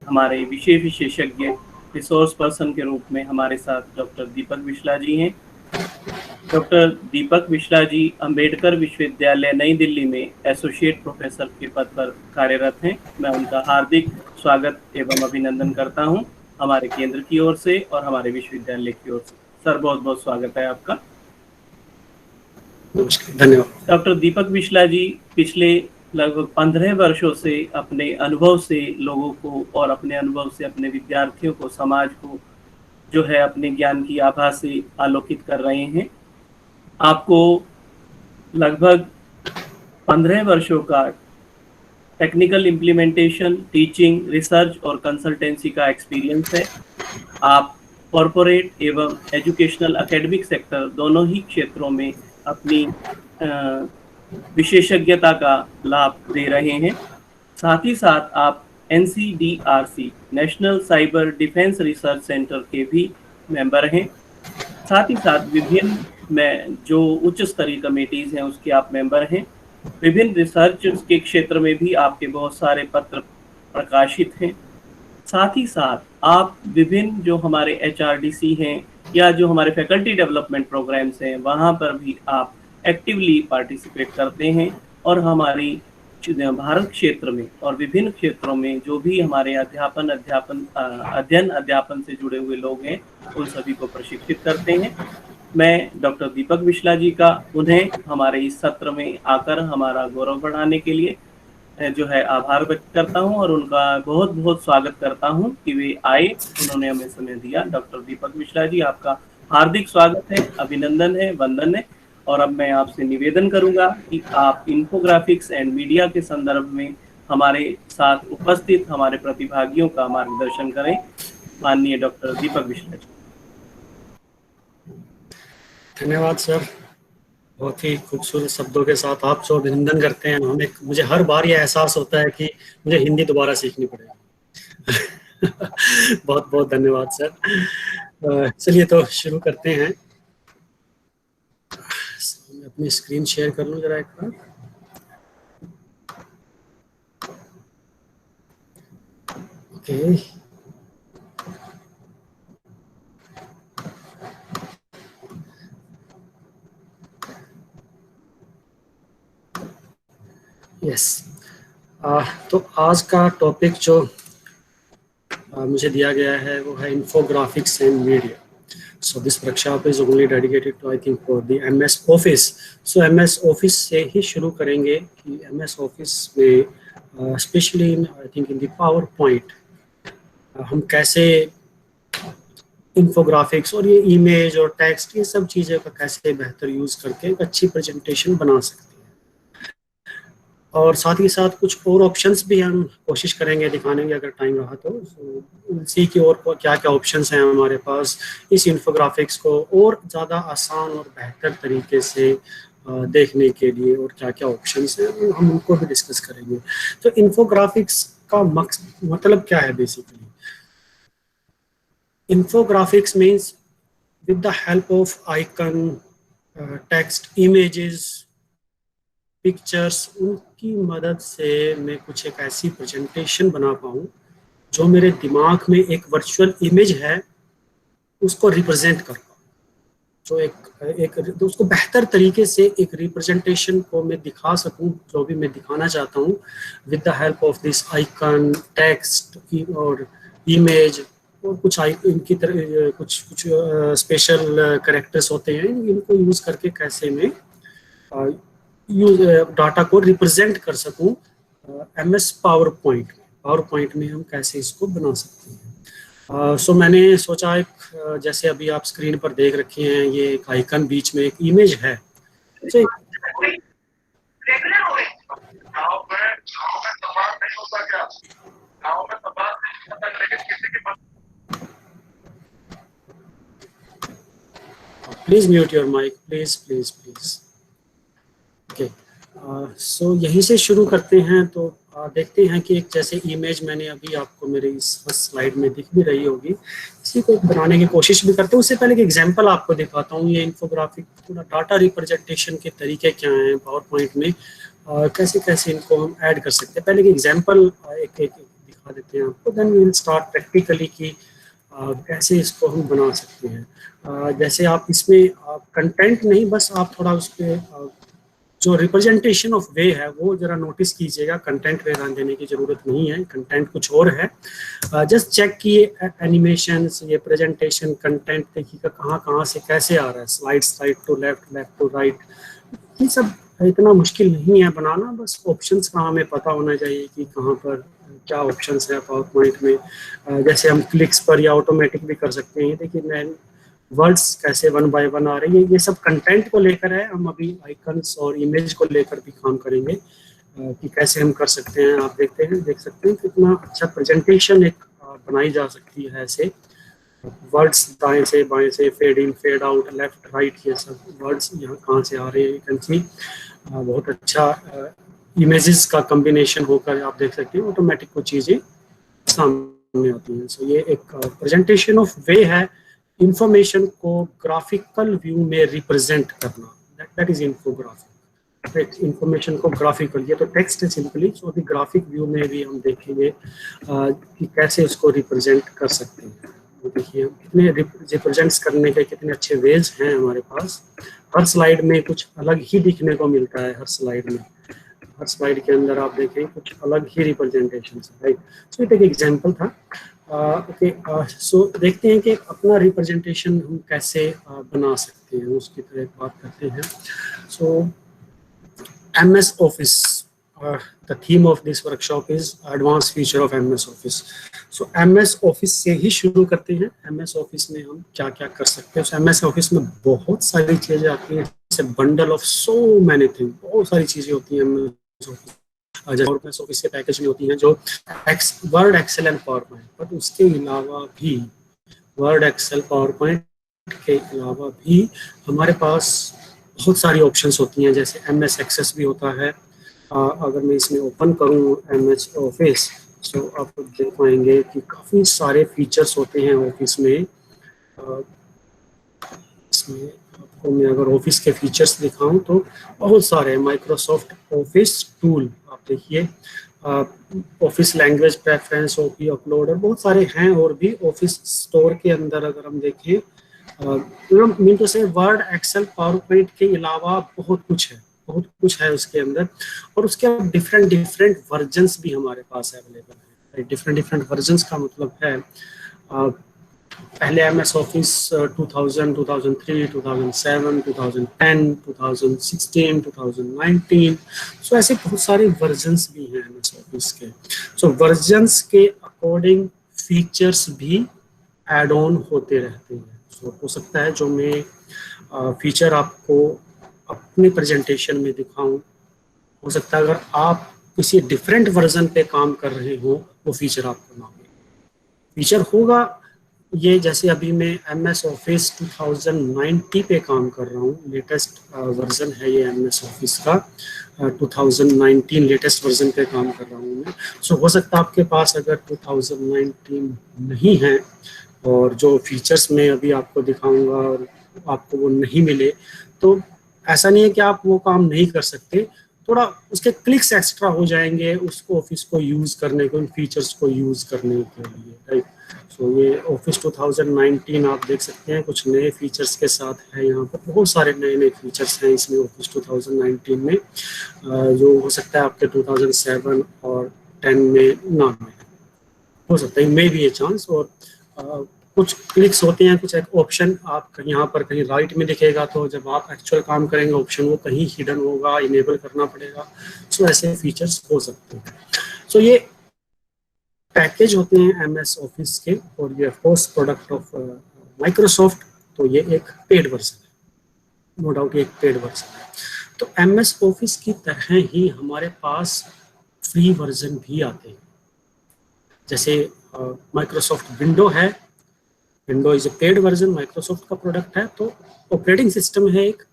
हमारे विषय विशेषज्ञ रिसोर्स पर्सन के रूप में हमारे साथ डॉक्टर दीपक विश्ला जी हैं। डॉक्टर दीपक विश्ला जी अंबेडकर विश्वविद्यालय नई दिल्ली में एसोसिएट प्रोफेसर के पद पर कार्यरत हैं। मैं उनका हार्दिक स्वागत एवं अभिनंदन करता हूं हमारे केंद्र की ओर से और हमारे विश्वविद्यालय की ओर से। सर, बहुत बहुत स्वागत है आपका। धन्यवाद। डॉक्टर दीपक विश्ला जी पिछले लगभग 15 वर्षों से अपने अनुभव से लोगों को और अपने अनुभव से अपने विद्यार्थियों को, समाज को जो है अपने ज्ञान की आभा से आलोकित कर रहे हैं। आपको लगभग 15 वर्षों का टेक्निकल इम्प्लीमेंटेशन, टीचिंग, रिसर्च और कंसल्टेंसी का एक्सपीरियंस है। आप कॉरपोरेट एवं एजुकेशनल एकेडमिक सेक्टर दोनों ही क्षेत्रों में अपनी विशेषज्ञता का लाभ दे रहे हैं। साथ ही साथ आप NCDRC national cyber defence research centre के भी मेंबर हैं। साथ ही साथ विभिन्न में जो उच्च स्तरीय कमेटीज हैं उसके आप मेंबर हैं। विभिन्न रिसर्च के क्षेत्र में भी आपके बहुत सारे पत्र प्रकाशित हैं। साथ ही साथ आप विभिन्न जो हमारे HRDC हैं या जो हमारे फैकल्टी डेवलपमेंट प्रोग्राम्स हैं वहाँ पर भी आप एक्टिवली पार्टिसिपेट करते हैं और हमारी भारत क्षेत्र में और विभिन्न क्षेत्रों में जो भी हमारे अध्ययन से जुड़े हुए लोग हैं उन सभी को प्रशिक्षित करते हैं। मैं डॉक्टर दीपक विश्ला जी का उन्हें हमारे इस सत्र में आकर हमारा गौरव बढ़ाने के लिए जो है आभार व्यक्त करता हूं और उनका बहुत बहुत स्वागत करता हूं कि वे आए, उन्होंने हमें समय दिया। डॉक्टर दीपक विश्ला जी, आपका हार्दिक स्वागत है, अभिनंदन है, वंदन है। और अब मैं आपसे निवेदन करूंगा कि आप इन्फोग्राफिक्स एंड मीडिया के संदर्भ में हमारे साथ उपस्थित हमारे प्रतिभागियों का मार्गदर्शन करें। माननीय डॉक्टर दीपक विश्ला जी। धन्यवाद सर, बहुत ही खूबसूरत शब्दों के साथ आप जो अभिनंदन करते हैं मुझे हर बार ये एहसास होता है कि मुझे हिंदी दोबारा सीखनी पड़ेगी। बहुत बहुत धन्यवाद सर। चलिए तो शुरू करते हैं। मैं अपनी स्क्रीन शेयर कर लूं जरा एक बार। Okay, yes. तो आज का टॉपिक जो मुझे दिया गया है वो है infographics and media. So this workshop is only dedicated to I think for the MS Office. So MS Office से ही शुरू करेंगे कि MS Office में especially in I think in the PowerPoint हम कैसे इन्फोग्राफिक्स और ये इमेज और टेक्स्ट ये सब चीज़ें का कैसे बेहतर यूज करके एक अच्छी प्रेजेंटेशन बना सकते हैं। और साथ ही साथ कुछ और ऑप्शंस भी हम कोशिश करेंगे दिखाने की अगर टाइम रहा तो सी की और क्या क्या ऑप्शंस हैं हमारे पास इस इन्फोग्राफिक्स को और ज़्यादा आसान और बेहतर तरीके से देखने के लिए और क्या क्या ऑप्शंस हैं हम उनको भी डिस्कस करेंगे। तो इन्फोग्राफिक्स का मतलब क्या है basically? Infographics means with the help of icon, text, images, pictures, उनकी मदद से मैं कुछ एक ऐसी प्रेजेंटेशन बना पाऊँ जो मेरे दिमाग में एक वर्चुअल इमेज है उसको रिप्रेजेंट कर पाऊँ, जो एक उसको बेहतर तरीके से एक रिप्रेजेंटेशन को मैं दिखा सकूँ जो भी मैं दिखाना चाहता हूँ with the help of this icon, text और इमेज और कुछ इनकी तरह कुछ स्पेशल कैरेक्टर्स होते हैं, इनको यूज़ करके कैसे मैं डाटा को रिप्रेजेंट कर सकूं MS पावरपॉइंट में हम कैसे इसको बना सकते हैं। सो मैंने सोचा एक जैसे अभी आप स्क्रीन पर देख रखे हैं ये एक आइकन बीच में एक इमेज है। Please mute your mic, please. Okay, so यहीं से शुरू करते हैं। तो देखते हैं कि एक जैसे इमेज मैंने अभी आपको मेरे इस फर्स्ट स्लाइड में दिख भी रही होगी, इसी को बनाने की कोशिश भी करते हैं। उससे पहले एक एग्जांपल आपको दिखाता हूँ। ये इन्फोग्राफिक पूरा डाटा रिप्रेजेंटेशन के तरीके क्या हैं पावर पॉइंट में, कैसे कैसे इनको हम ऐड कर सकते हैं। पहले एक एग्जाम्पल एक दिखा दिखा देते हैं आपको, then we will start practically कि कैसे इसको हम बना सकते हैं। जैसे आप इसमें कंटेंट नहीं, बस आप थोड़ा उस पर जो रिप्रेजेंटेशन ऑफ वे है वो जरा नोटिस कीजिएगा। कंटेंट पे ध्यान देने की जरूरत नहीं है, कंटेंट कुछ और है। जस्ट चेक कि ये एनिमेशंस, ये प्रेजेंटेशन कंटेंट देखिएगा कहाँ कहाँ से कैसे आ रहा है, slides right to left, left to right, ये सब इतना मुश्किल नहीं है बनाना। बस ऑप्शंस का हमें पता होना चाहिए कि कहाँ पर क्या ऑप्शंस है पावर पॉइंट में। जैसे हम क्लिक्स पर या ऑटोमेटिक भी कर सकते हैं। देखिए मैं वर्ड्स कैसे वन बाय वन आ रही है, ये सब कंटेंट को लेकर है। हम अभी आइकन्स और इमेज को लेकर भी काम करेंगे कि कैसे हम कर सकते हैं। आप देख सकते हैं कितना अच्छा प्रेजेंटेशन एक बनाई जा सकती है ऐसे। वर्ड्स दाएं से बाएं से, fade in fade out, left right, ये सब वर्ड्स यहाँ कहाँ से आ रहे हैं, कैन सी बहुत अच्छा इमेजेस का कॉम्बिनेशन होकर आप देख सकते हैं ऑटोमेटिक वो चीज़ें सामने आती हैं। सो ये एक प्रेजेंटेशन ऑफ वे है इंफॉर्मेशन को ग्राफिकल व्यू में रिप्रेजेंट करना, दैट इज इन्फोग्राफिक। इंफॉर्मेशन को ग्राफिकल, ये तो टेक्स्ट है simply, so the graphic view में भी हम देखेंगे कि कैसे इसको रिप्रेजेंट कर सकते हैं। देखिए कितने रिप्रेजेंट्स करने के कितने अच्छे वेज हैं हमारे पास। हर स्लाइड में कुछ अलग ही दिखने को मिलता है, हर स्लाइड में, हर स्लाइड के अंदर आप देखें कुछ अलग ही रिप्रेजेंटेशन है, राइट। सो ये एक एग्जांपल था। ओके, सो देखते हैं कि अपना रिप्रेजेंटेशन हम कैसे बना सकते हैं, उसकी तरह बात करते हैं। सो MS Office, the theme of this workshop is advanced feature of MS Office. So MS Office से ही शुरू करते हैं। MS Office में हम क्या क्या कर सकते हैं। so, MS Office में बहुत सारी चीज़ें आती हैं, जैसे bundle of so many thing, बहुत सारी चीज़ें होती हैं MS Office। MS Office के पैकेज में होती हैं जो word, Excel and power point, but उसके अलावा भी वर्ड, एक्सेल, पावर पॉइंट के अलावा भी हमारे पास बहुत सारी ऑप्शंस होती हैं। जैसे MS Access भी होता है। अगर मैं इसमें ओपन करूँ MS Office, तो आप देख पाएंगे कि काफ़ी सारे फीचर्स होते हैं ऑफिस में। इसमें आपको मैं अगर ऑफिस के फीचर्स दिखाऊं तो बहुत सारे माइक्रोसॉफ्ट ऑफिस टूल, आप देखिए office language preference, OP uploader, बहुत सारे हैं। और भी ऑफिस स्टोर के अंदर अगर हम देखें, मीन टू से वर्ड, एक्सेल, पावर पॉइंट के अलावा बहुत कुछ है उसके अंदर। और उसके डिफरेंट वर्जन्स भी हमारे पास अवेलेबल है। डिफरेंट वर्जन्स का मतलब है पहले MS Office 2000, 2003, 2007, 2010, 2016, 2019, सो ऐसे बहुत सारे वर्जन्स भी हैं MS Office के। सो वर्जन्स के अकॉर्डिंग फीचर्स भी ऐड ऑन होते रहते हैं। सो हो सकता है जो मैं फीचर आपको अपनी प्रेजेंटेशन में दिखाऊं, हो सकता है अगर आप किसी डिफरेंट वर्जन पे काम कर रहे हो वो फीचर आपको ना हो। फीचर होगा ये, जैसे अभी मैं MS Office 2090 पे काम कर रहा हूँ, लेटेस्ट वर्जन है ये MS Office का 2019 लेटेस्ट वर्जन पे काम कर रहा हूँ मैं। सो हो सकता है आपके पास अगर 2019 नहीं है और जो फीचर्स मैं अभी आपको दिखाऊंगा और आपको वो नहीं मिले, तो ऐसा नहीं है कि आप वो काम नहीं कर सकते, थोड़ा उसके क्लिक्स एक्स्ट्रा हो जाएंगे उसको ऑफिस को यूज करने को, उन फीचर्स को यूज करने के लिए, राइट। सो ये ऑफिस 2019 आप देख सकते हैं कुछ नए फीचर्स के साथ है। यहाँ पर बहुत सारे नए फीचर्स हैं इसमें ऑफिस 2019 में, जो हो सकता है आपके 2007 और 10 में ना मिले, हो सकता है मे बी ए चांस। और कुछ क्लिक्स होते हैं, कुछ एक ऑप्शन आप यहाँ पर कहीं राइट में दिखेगा, तो जब आप एक्चुअल काम करेंगे ऑप्शन वो कहीं हिडन होगा, इनेबल करना पड़ेगा। सो ऐसे फीचर्स हो सकते हैं। सो ये पैकेज होते हैं MS Office के, और ये of course product of Microsoft, तो ये एक पेड वर्जन है, नो डाउट ये एक पेड वर्जन है। तो MS Office की तरह ही हमारे पास फ्री वर्जन भी आते हैं। जैसे माइक्रोसॉफ्ट विंडो है, window is a paid version, Microsoft का प्रोडक्ट है, तो ऑपरेटिंग सिस्टम है एक।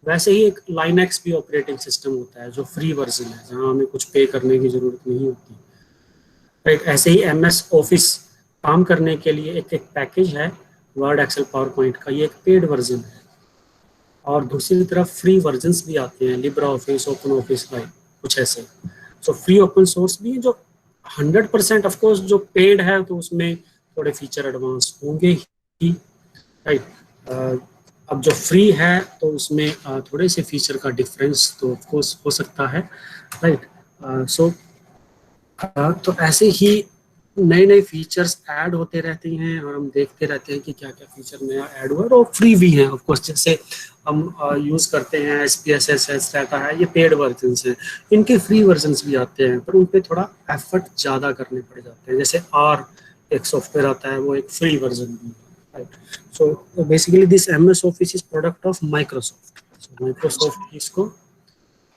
वैसे ही एक लाइनक्स भी ऑपरेटिंग सिस्टम होता है जो फ्री वर्जन है, जहाँ हमें कुछ पे करने की जरूरत नहीं होती, राइट। ऐसे ही MS Office काम करने के लिए एक पैकेज है वर्ड, एक्सेल, पावर पॉइंट का, ये एक पेड वर्जन है। और दूसरी तरफ फ्री वर्जन्स भी आते हैं, Libra office, open office, right, कुछ ऐसे। सो फ्री ओपन सोर्स भी है जो 100% ऑफ कोर्स जो पेड है तो उसमें थोड़े फीचर एडवांस होंगे ही, राइट। अब जो फ्री है तो उसमें थोड़े से फीचर का डिफरेंस तो ऑफ कोर्स हो सकता है, राइट। सो तो ऐसे ही नए नए फीचर्स ऐड होते रहते हैं और हम देखते रहते हैं कि क्या क्या फीचर नया ऐड हुआ, और फ्री भी हैं ऑफ कोर्स। जैसे हम यूज करते हैं SPSS रहता है, ये पेड वर्जन है, इनके फ्री वर्जन भी आते हैं पर उन पे थोड़ा एफर्ट ज़्यादा करने पड़ जाते हैं। जैसे R एक सॉफ्टवेयर आता है, वो एक फ्री वर्जन भी है, right. So basically this MS office is product of Microsoft. Microsoft इसको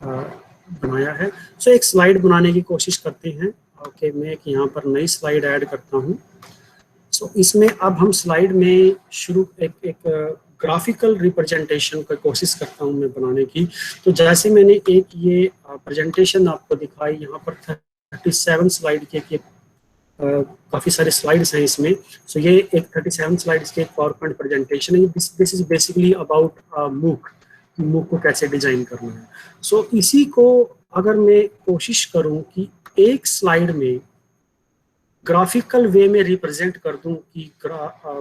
बनाया है। सो एक स्लाइड बनाने की कोशिश करते हैं। ओके, मैं एक यहाँ पर नई स्लाइड ऐड करता हूँ। सो इसमें अब हम स्लाइड में शुरू एक ग्राफिकल रिप्रेजेंटेशन की कोशिश करता हूँ मैं बनाने की। तो जैसे मैंने एक ये प्रेजेंटेशन आपको दिखाई, यहाँ पर 37 स्लाइड के काफ़ी सारे स्लाइड्स हैं इसमें। सो ये एक 37 स्लाइड्स के एक पावरपॉइंट प्रेजेंटेशन है। दिस इज बेसिकली अबाउट मूक को कैसे डिजाइन करना है। सो इसी को अगर मैं कोशिश करूं कि एक स्लाइड में ग्राफिकल वे में रिप्रेजेंट कर दूं कि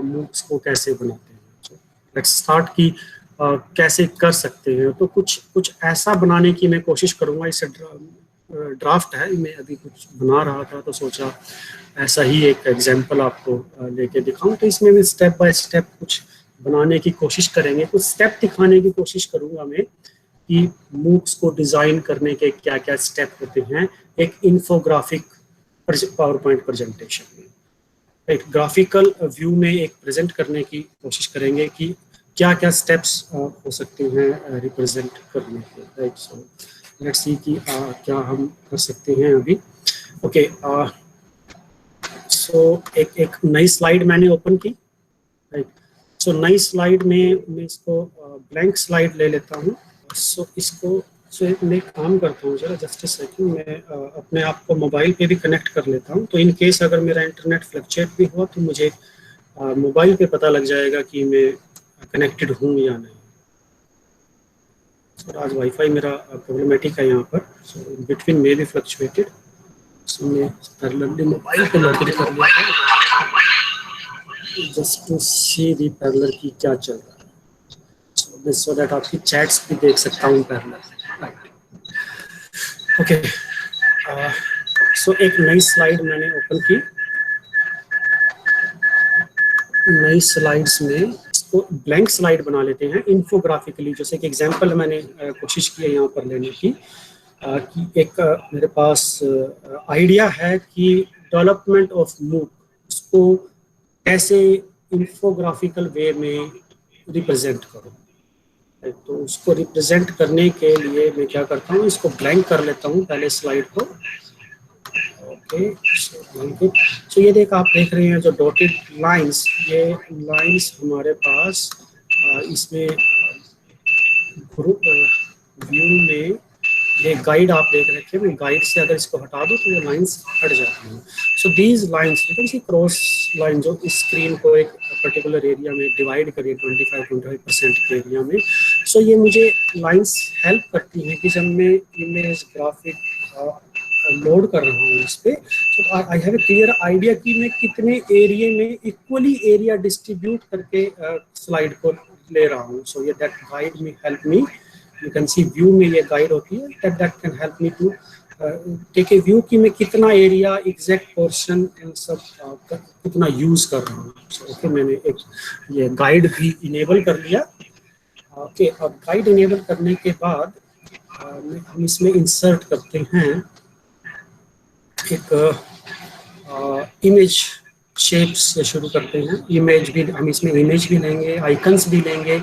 मूक्स को कैसे बनाते हैं, लेट्स स्टार्ट की कैसे कर सकते हैं। तो कुछ ऐसा बनाने की मैं कोशिश करूंगा। इसे ड्राफ्ट है, मैं अभी कुछ बना रहा था तो सोचा ऐसा ही एक एग्जांपल आपको लेके दिखाऊं। तो इसमें मैं स्टेप बाय स्टेप कुछ बनाने की कोशिश करेंगे, कुछ स्टेप दिखाने की कोशिश करूंगा मैं कि मूक्स को डिजाइन करने के क्या क्या स्टेप होते हैं एक इंफोग्राफिक पावर पॉइंट प्रेजेंटेशन में। एक ग्राफिकल व्यू में एक प्रेजेंट करने की कोशिश करेंगे कि क्या क्या स्टेप्स हो सकते हैं रिप्रेजेंट करने के, राइट। सो लेट्स सी कि क्या हम कर सकते हैं अभी। ओके, सो एक नई स्लाइड मैंने ओपन की, राइट। सो नई स्लाइड में मैं इसको ब्लैंक स्लाइड ले लेता हूँ। सो इसको मैं एक काम करता हूँ, जरा जस्ट अ सेकंड, मैं अपने आप को मोबाइल पे भी कनेक्ट कर लेता हूँ। तो इन केस अगर मेरा इंटरनेट फ्लक्चुएट भी हुआ तो मुझे मोबाइल पे पता लग जाएगा कि मैं कनेक्टेड हूँ या नहीं। सो आज वाईफाई मेरा प्रॉब्लमेटिक है यहाँ पर, so between may be fluctuated. So मैं पैरेलली मोबाइल पे लॉगिन कर लिया है just to see the parallel की क्या चल रहा है, सो दैट आपकी चैट्स भी देख सकता हूँ पैरेलल। ओके, सो एक नई स्लाइड मैंने ओपन की। नई स्लाइड्स में इसको ब्लैंक स्लाइड बना लेते हैं इन्फोग्राफिकली। जैसे कि एग्जांपल मैंने कोशिश की है यहाँ पर लेने की कि एक मेरे पास आइडिया है कि डेवलपमेंट ऑफ मूक उसको कैसे इन्फोग्राफिकल वे में रिप्रेजेंट करूँ। तो उसको रिप्रेजेंट करने के लिए मैं क्या करता हूँ, इसको ब्लैंक कर लेता हूँ पहले स्लाइड को। ओके, सो ये आप देख रहे हैं जो डॉटेड लाइंस, ये लाइंस हमारे पास इसमें ग्रुप व्यू में ये गाइड आप देख रखे हैं। मैं गाइड से अगर इसको हटा दूँ तो ये लाइंस हट जाती हैं। So these lines you can see cross line जो स्क्रीन को एक पर्टिकुलर एरिया में डिवाइड करिए 25% के एरिया में। सो ये मुझे लाइंस हेल्प करती हैं कि जब मैं इमेज ग्राफिक लोड कर रहा हूँ इस पे, तो I have a clear idea कि मैं कितने एरिया में इक्वली एरिया डिस्ट्रीब्यूट करके स्लाइड को ले रहा हूँ। सो ये that guide me help me, you can see view में ये गाइड होती है, that can help me to take a view कि मैं कितना एरिया एग्जैक्ट पोर्शन सब कितना यूज कर रहा हूँ। ओके, मैंने एक ये गाइड भी इनेबल कर लिया। ओके, अब गाइड इनेबल करने के बाद हम इसमें इंसर्ट करते हैं एक इमेज शेप्स से शुरू करते हैं। इमेज भी हम इसमें इमेज भी लेंगे, आइकन्स भी लेंगे,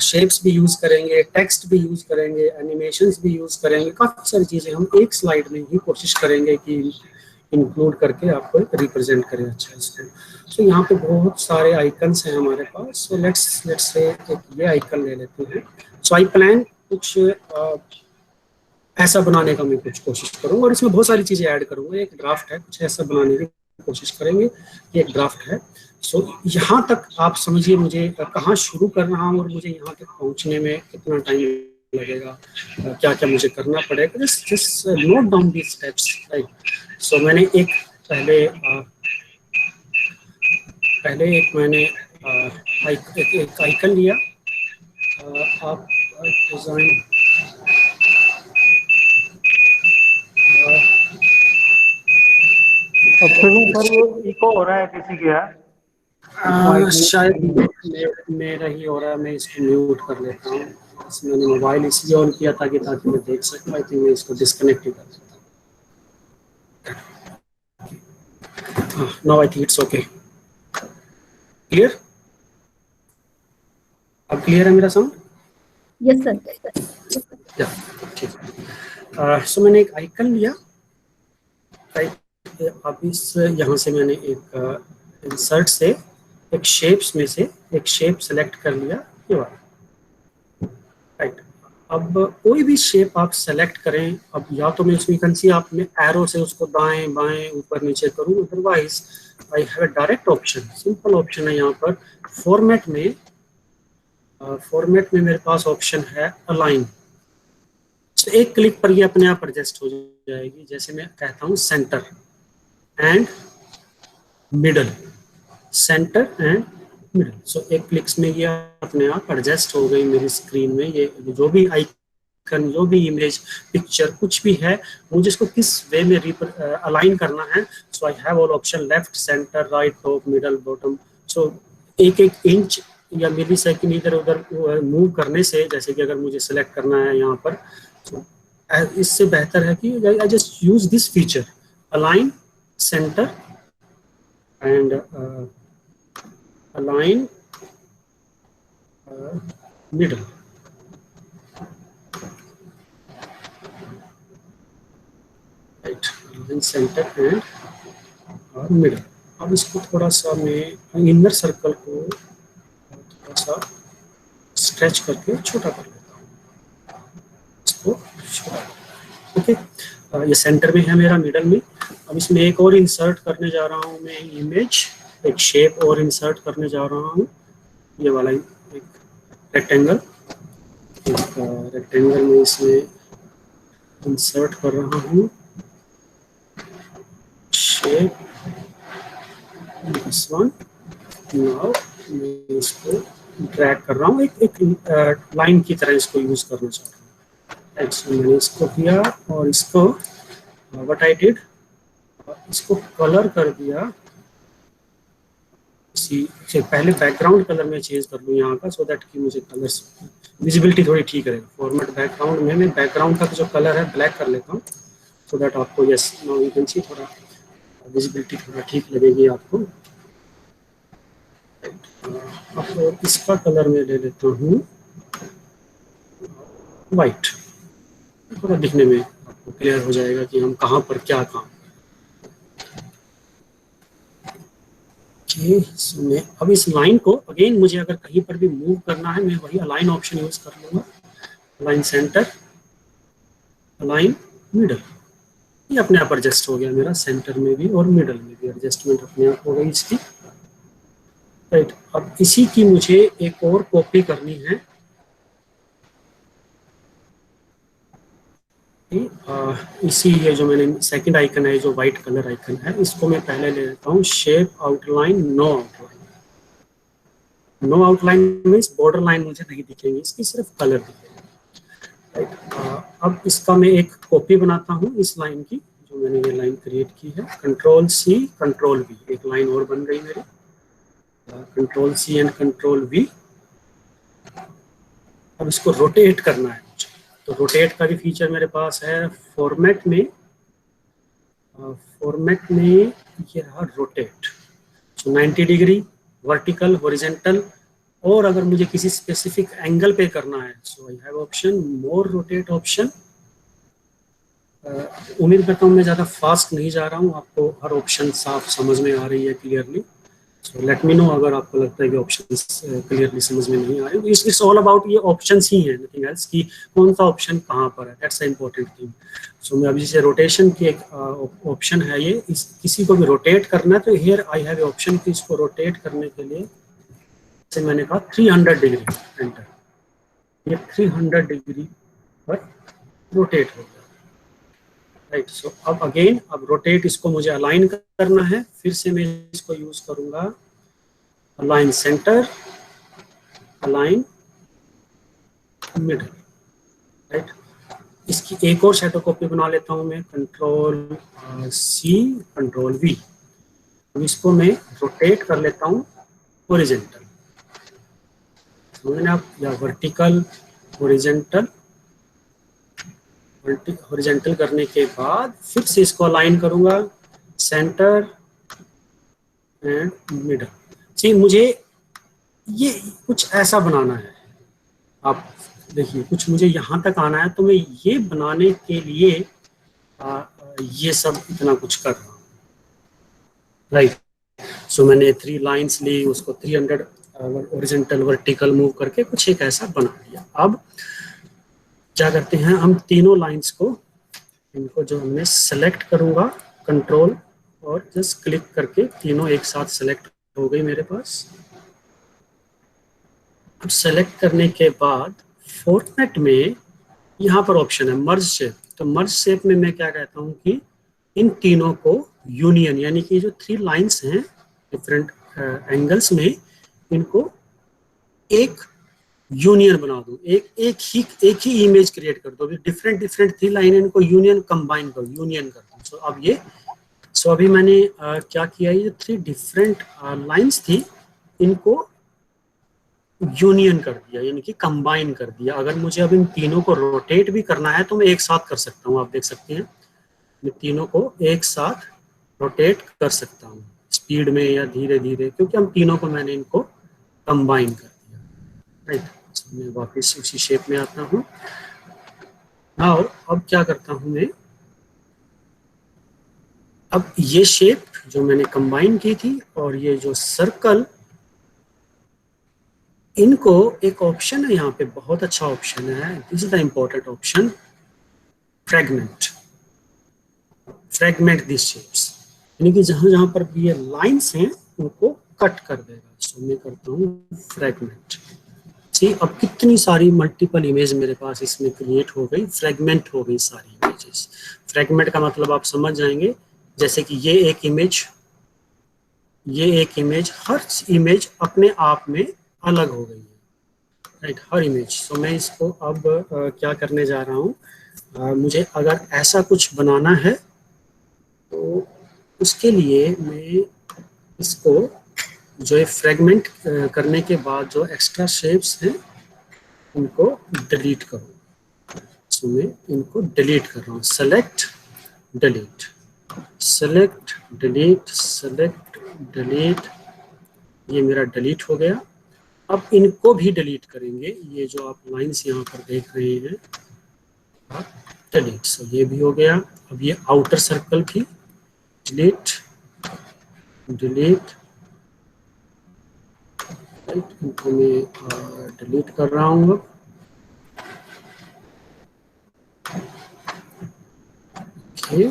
शेप्स भी यूज करेंगे, टेक्स्ट भी यूज करेंगे, एनिमेशंस भी यूज करेंगे, काफी सारी चीजें हम एक स्लाइड में ही कोशिश करेंगे कि इंक्लूड करके आपको रिप्रेजेंट करें अच्छा इसको। सो यहाँ पे बहुत सारे आइकन्स हैं हमारे पास। सो लेट्स से एक ये आइकन ले लेते हैं। सो आई प्लान कुछ ऐसा बनाने का मैं कुछ कोशिश करूंगा और इसमें बहुत सारी चीजें ऐड करूंगा। एक ड्राफ्ट है, कुछ ऐसा बनाने की कोशिश करेंगे, ये एक ड्राफ्ट है। सो यहाँ तक आप समझिए मुझे कहाँ शुरू कर रहा हूँ और मुझे यहाँ तक पहुँचने में कितना टाइम लगेगा, क्या क्या मुझे करना पड़ेगा, just note down these steps, right. So मैंने एक पहले एक मैंने एक आइकन लिया, आप डिजाइन एक्चुअली सर ये इको हो रहा है किसी के यहाँ। शायद मेरा ही हो रहा है, मैं इसको म्यूट कर लेता हूँ। मैंने मोबाइल इसलिए ऑन किया था कि ताकि मैं देख सकूँ। आई थिंक मैं इसको डिस्कनेक्ट ही कर देता हूँ। Now I think it's okay. Clear? अब क्लियर है मेरा साउंड? Yes sir. या ठीक है। सो मैंने एक आइकन लिया, अब इस यहाँ से मैंने एक इंसर्ट से एक शेप्स में से एक शेप सेलेक्ट कर लिया, ये वाला, राइट। अब कोई भी शेप आप सेलेक्ट करें, अब या तो मैं उसमें कंसी आप में एरो से उसको दाएं बाएं ऊपर नीचे करूं, otherwise I have a direct option, simple option है यहाँ पर। फॉर्मेट में मेरे पास ऑप्शन है अलाइन। तो एक क्लिक पर ये अपने आप एडजस्ट हो जाएगी। जैसे मैं कहता हूँ centre and middle, centre and middle, so एक क्लिक्स में ये अपने आप एडजस्ट हो गई मेरी स्क्रीन में। ये जो भी आइकन, जो भी इमेज, पिक्चर, कुछ भी है, मुझे इसको किस वे में अलाइन करना है। So I have all option, left, centre, right, top, middle, bottom. So एक एक इंच या मिली सेकंड इधर उधर मूव करने से, जैसे कि अगर मुझे सेलेक्ट करना है यहाँ पर, so, इससे बेहतर है कि I just use this feature, align, centre and align middle, right, align center and middle। अब इसको थोड़ा सा मैं इनर सर्कल को थोड़ा सा स्ट्रेच करके छोटा कर लेता हूँ, इसको छोटा। ओके, ये सेंटर में है मेरा, मिडल में। अब इसमें एक और इंसर्ट करने जा रहा हूँ मैं इमेज, एक शेप और इंसर्ट करने जा रहा हूँ, ये वाला एक रेक्टेंगल। रेक्टेंगल में इसमें इंसर्ट कर रहा हूँ शेप, दिस वन। नाउ मैं इसको ड्रैग कर रहा हूँ, एक लाइन की तरह इसको यूज करना चाह रहा हूँ। सो मैंने इसको किया और इसको व्हाट आई डिड, इसको कलर कर दिया। पहले बैकग्राउंड कलर में चेंज कर लूँ यहाँ का, सो दैट कि मुझे कलर्स विजिबिलिटी थोड़ी ठीक रहेगी। फॉर्मेट बैकग्राउंड में मैं बैकग्राउंड का जो कलर है ब्लैक कर लेता हूँ, सो दैट आपको yes now you can see थोड़ा विजिबिलिटी थोड़ा ठीक लगेगी आपको। अब इसका कलर मैं ले लेता हूँ वाइट, थोड़ा दिखने में आपको क्लियर हो जाएगा कि हम कहाँ पर क्या काम। मैं अब इस लाइन को अगेन, मुझे अगर कहीं पर भी मूव करना है, मैं वही अलाइन ऑप्शन यूज कर लूंगा, अलाइन सेंटर, अलाइन मिडल। ये अपने आप एडजस्ट हो गया मेरा, सेंटर में भी और मिडल में भी एडजस्टमेंट अपने आप हो गई इसकी, राइट। अब इसी की मुझे एक और कॉपी करनी है। इसी ये जो मैंने सेकंड आइकन है, जो व्हाइट कलर आइकन है, इसको मैं पहले ले लेता हूँ shape, outline, no outline. No outline means border line मुझे नहीं दिखेंगी, इसकी सिर्फ कलर दिखेगा, राइट। अब इसका मैं एक कॉपी बनाता हूँ इस लाइन की, जो मैंने ये लाइन क्रिएट की है। कंट्रोल सी, कंट्रोल वी, एक लाइन और बन गई मेरी। Control C and control we. अब इसको रोटेट करना है, तो रोटेट का भी फीचर मेरे पास है। फॉर्मेट में ये रहा rotate, so 90 degree, vertical, horizontal, और अगर मुझे किसी स्पेसिफिक एंगल पे करना है, so I have option more rotate option. उम्मीद करता हूँ मैं ज़्यादा फास्ट नहीं जा रहा हूँ, आपको हर ऑप्शन साफ समझ में आ रही है clearly. So let me know अगर आपको लगता है कि ऑप्शन क्लियरली समझ में नहीं आ रहे। इट्स ऑल अबाउट ये ऑप्शंस ही है, नथिंग एल्स, कि कौन सा ऑप्शन कहाँ पर है, दैट्स द इम्पोर्टेंट थिंग। सो मैं अभी जैसे रोटेशन की एक ऑप्शन है ये, किसी को भी रोटेट करना है, तो हियर आई हैव ऑप्शन कि इसको रोटेट करने के लिए जैसे मैंने कहा 300 डिग्री, एंटर। ये 300 डिग्री पर रोटेट हो गया, राइट। सो अब अगेन, अब रोटेट इसको मुझे अलाइन करना है, फिर से मैं इसको यूज करूंगा align centre, align middle, right. इसकी एक और शैडो कॉपी बना लेता हूं मैं, कंट्रोल सी, कंट्रोल वी। अब इसको मैं रोटेट कर लेता हूं हॉरिजॉन्टल, समझना आप, या वर्टिकल, हॉरिजॉन्टल। हॉरिजॉन्टल करने के बाद फिर से इसको अलाइन करूंगा सेंटर एंड मिडल। सी मुझे ये कुछ ऐसा बनाना है, आप देखिए, कुछ मुझे यहाँ तक आना है, तो मैं ये बनाने के लिए ये सब इतना कुछ कर रहा हूँ, राइट। सो मैंने 3 लाइंस ली, उसको 300 हॉरिजॉन्टल वर्टिकल मूव करके कुछ एक ऐसा बना दिया। अब क्या करते हैं, हम तीनों लाइंस को, इनको जो हमने सेलेक्ट करूंगा, कंट्रोल और जस्ट क्लिक करके तीनों एक साथ सेलेक्ट हो गई मेरे पास। अब सेलेक्ट करने के बाद फॉर्मेट में यहाँ पर ऑप्शन है मर्ज शेप। तो मर्ज शेप में मैं क्या कहता हूँ कि इन तीनों को यूनियन, यानी कि जो 3 लाइंस हैं डिफरेंट एंगल्स में, इनको एक यूनियन बना दूं, एक ही इमेज क्रिएट कर दो। डिफरेंट 3 लाइन, इनको यूनियन कंबाइन कर, यूनियन कर दूं। सो अब ये, सो अभी मैंने क्या किया, ये 3 डिफरेंट लाइंस थी, इनको यूनियन कर दिया, यानी कि कंबाइन कर दिया। अगर मुझे अब इन तीनों को रोटेट भी करना है तो मैं एक साथ कर सकता हूँ, आप देख सकते हैं मैं तीनों को एक साथ रोटेट कर सकता हूँ, स्पीड में या धीरे धीरे, क्योंकि हम तीनों को, मैंने इनको कंबाइन कर दिया, राइट। मैं वापस उसी शेप में आता हूँ। नाउ अब क्या करता हूँ मैं, अब ये शेप जो मैंने कंबाइन की थी और ये जो सर्कल, इनको एक ऑप्शन है यहाँ पे, बहुत अच्छा ऑप्शन है, this is the important option, fragment. Fragment this shapes, यानी कि जहां जहां पर भी ये लाइंस हैं उनको कट कर देगा। सो मैं करता हूँ फ्रेगमेंट। सी अब कितनी सारी मल्टीपल इमेज मेरे पास इसमें क्रिएट हो गई, फ्रेगमेंट हो गई सारी इमेजेस। फ्रेगमेंट का मतलब आप समझ जाएंगे, जैसे कि ये एक इमेज, हर इमेज अपने आप में अलग हो गई है, राइट, हर इमेज। सो मैं इसको अब क्या करने जा रहा हूँ, मुझे अगर ऐसा कुछ बनाना है तो उसके लिए मैं इसको, जो फ्रेगमेंट करने के बाद जो एक्स्ट्रा शेप्स हैं उनको डिलीट करूँ। सो मैं इनको डिलीट कर रहा हूँ, select delete, select delete, select delete, ये मेरा डिलीट हो गया। अब इनको भी डिलीट करेंगे, ये जो आप लाइंस यहाँ पर देख रहे हैं, डिलीट। सो ये भी हो गया। अब ये आउटर सर्कल भी डिलीट, डिलीट, इनको मैं डिलीट कर रहा हूँ। ओके,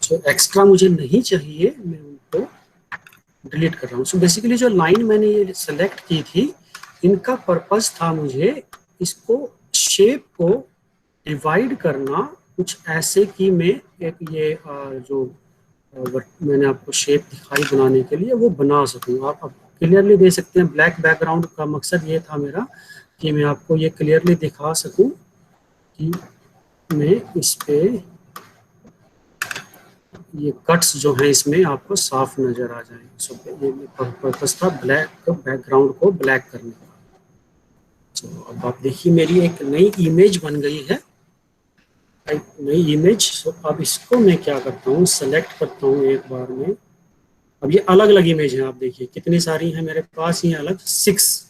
जो एक्स्ट्रा मुझे नहीं चाहिए मैं उनको डिलीट कर रहा हूँ। सो बेसिकली जो लाइन मैंने ये सेलेक्ट की थी, इनका पर्पस था मुझे इसको, शेप को डिवाइड करना कुछ ऐसे कि मैं एक ये जो मैंने आपको शेप दिखाई बनाने के लिए वो बना सकूँ। आप क्लियरली देख सकते हैं, ब्लैक बैकग्राउंड का मकसद ये था मेरा कि मैं आपको ये क्लियरली दिखा सकूं कि मैं इस पे ये कट्स जो हैं इसमें आपको साफ नजर आ जाएंगे। सो ये पर्पस था ब्लैक बैकग्राउंड को ब्लैक करने का। तो अब आप देखिए मेरी एक नई इमेज बन गई है, एक नई इमेज। सो अब इसको मैं क्या करता हूँ, सेलेक्ट करता हूँ एक बार में। अब ये अलग अलग इमेज है, आप देखिए कितनी सारी हैं मेरे पास, ये अलग 6,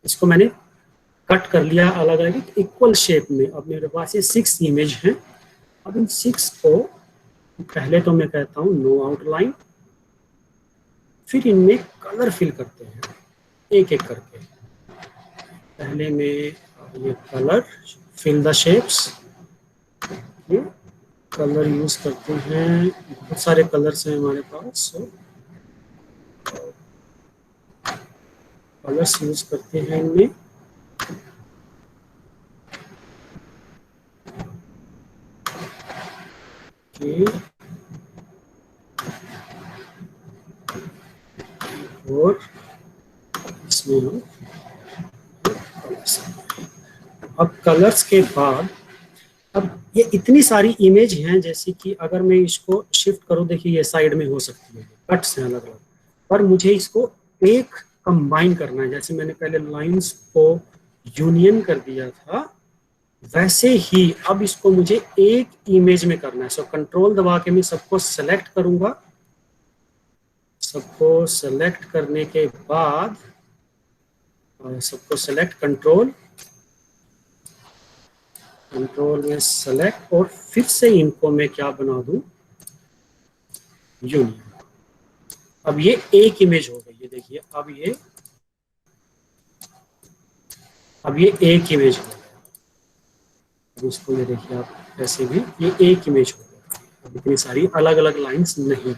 इसको मैंने कट कर लिया अलग अलग इक्वल शेप में। अब मेरे पास ये 6 इमेज हैं। अब इन 6 को पहले तो मैं कहता हूँ नो आउटलाइन, फिर इनमें कलर फिल करते हैं एक एक करके। पहले में ये कलर फिल द शेप्स, ये कलर यूज करते हैं, बहुत सारे कलर्स हैं हमारे पास। सो कलर्स यूज करते हैं इनमें। कि और इसमें हम अब कलर्स के बाद, अब ये इतनी सारी इमेज हैं, जैसे कि अगर मैं इसको शिफ्ट करूं, देखिए ये साइड में हो सकती है, कट्स हैं अलग अलग, पर मुझे इसको एक कंबाइन करना है। जैसे मैंने पहले लाइंस को यूनियन कर दिया था, वैसे ही अब इसको मुझे एक इमेज में करना है। सो कंट्रोल दबा के मैं सबको सेलेक्ट करूंगा। सबको सेलेक्ट करने के बाद सबको सेलेक्ट, कंट्रोल में सेलेक्ट, और फिर से इनको मैं क्या बना दूं, यूनियन। अब ये एक इमेज हो गई, ये देखिए अब ये एक इमेज हो गया। अब इसको ये देखिए आप ऐसे भी ये एक इमेज हो गया। अब इतनी सारी अलग अलग लाइंस नहीं,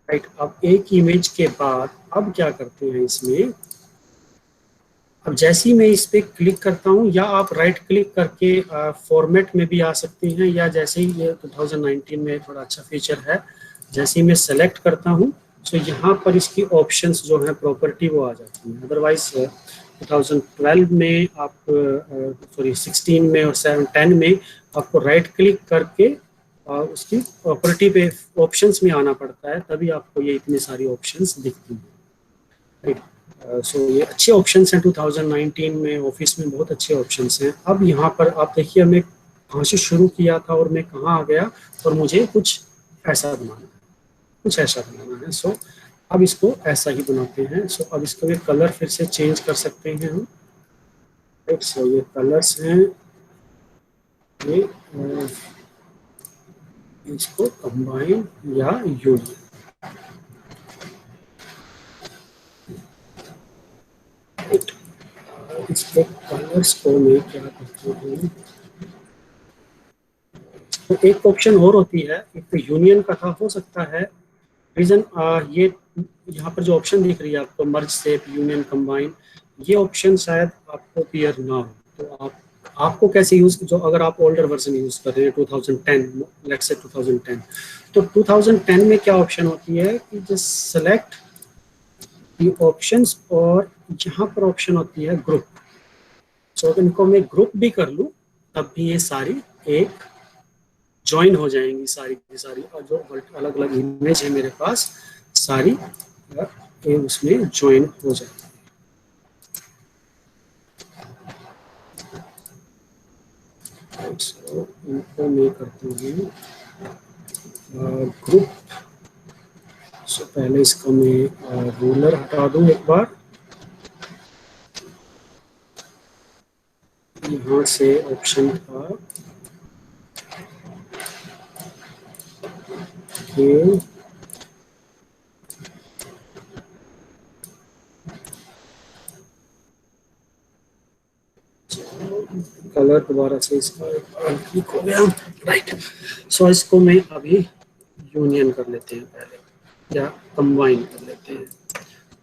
राइट। अब एक इमेज के बाद अब क्या करते हैं इसमें, अब जैसे ही मैं इस पर क्लिक करता हूं, या आप राइट क्लिक करके फॉर्मेट में भी आ सकते हैं, या जैसे ही ये 2019 में थोड़ा अच्छा फीचर है, जैसे ही मैं सेलेक्ट करता हूं, तो यहाँ पर इसकी ऑप्शंस जो है प्रॉपर्टी वो आ जाती हैं। अदरवाइज 2012 में आप, सॉरी 16 में और 10 में आपको राइट क्लिक करके उसकी प्रॉपर्टी पे ऑप्शंस में आना पड़ता है, तभी आपको ये इतनी सारी ऑप्शंस दिखती हैं, राइट। सो ये अच्छे ऑप्शंस हैं 2019 में, ऑफिस में बहुत अच्छे ऑप्शंस हैं। अब यहाँ पर आप देखिए, मैं कहाँ से शुरू किया था और मैं कहाँ आ गया, और मुझे कुछ ऐसा बनाना है। सो अब इसको ऐसा ही बनाते हैं। सो अब इसको ये कलर फिर से चेंज कर सकते हैं हम, राइट। सो ये कलर्स हैं, ये इसको कंबाइन या यूनियन, इसके कलर्स को मैं क्या करता हूँ, तो एक ऑप्शन और होती है, एक तो यूनियन का था, हो सकता है रीजन ये यहाँ पर जो ऑप्शन दिख रही है आपको, मर्ज शेप, यूनियन, कंबाइन, ये ऑप्शन शायद आपको क्लियर ना हो। तो आपको कैसे यूज, जो अगर आप ओल्डर वर्जन यूज कर रहे हैं 2010, लेट्स से 2010, तो 2010 में क्या ऑप्शन होती है कि जस्ट सेलेक्ट दी ऑप्शंस, और यहाँ पर ऑप्शन होती है ग्रुप। सो इनको मैं ग्रुप भी कर लूँ, तब भी ये सारी एक ज्वाइन हो जाएंगी, सारी की सारी, और जो अलग अलग इमेज है मेरे पास सारी ये उसमें ज्वाइन हो जाएगी। सो इनको मैं करता हूँ ग्रुप। सो पहले इसका मैं रूलर हटा दूँ एक बार, यहाँ से ऑप्शन था कि कलर दोबारा से इसका क्लिक हो गया, राइट। सो इसको मैं अभी यूनियन कर लेते हैं पहले, या कंबाइन कर लेते हैं।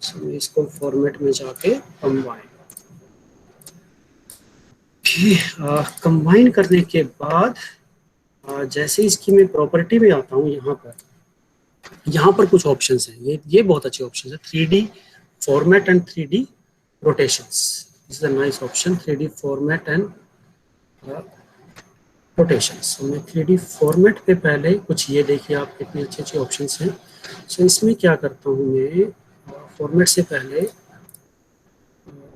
सो मैं इसको फॉर्मेट में जाके कंबाइन, कंबाइन करने के बाद जैसे इसकी मैं प्रॉपर्टी में आता हूँ, यहाँ पर कुछ ऑप्शंस हैं, ये बहुत अच्छे ऑप्शन है, 3D format and 3D rotations. This is a nice option, 3D format and rotations. मैं 3D फॉर्मेट पे पहले कुछ, ये देखिए आप कितने अच्छे अच्छे ऑप्शंस हैं। सो इसमें क्या करता हूँ मैं, फॉर्मेट से पहले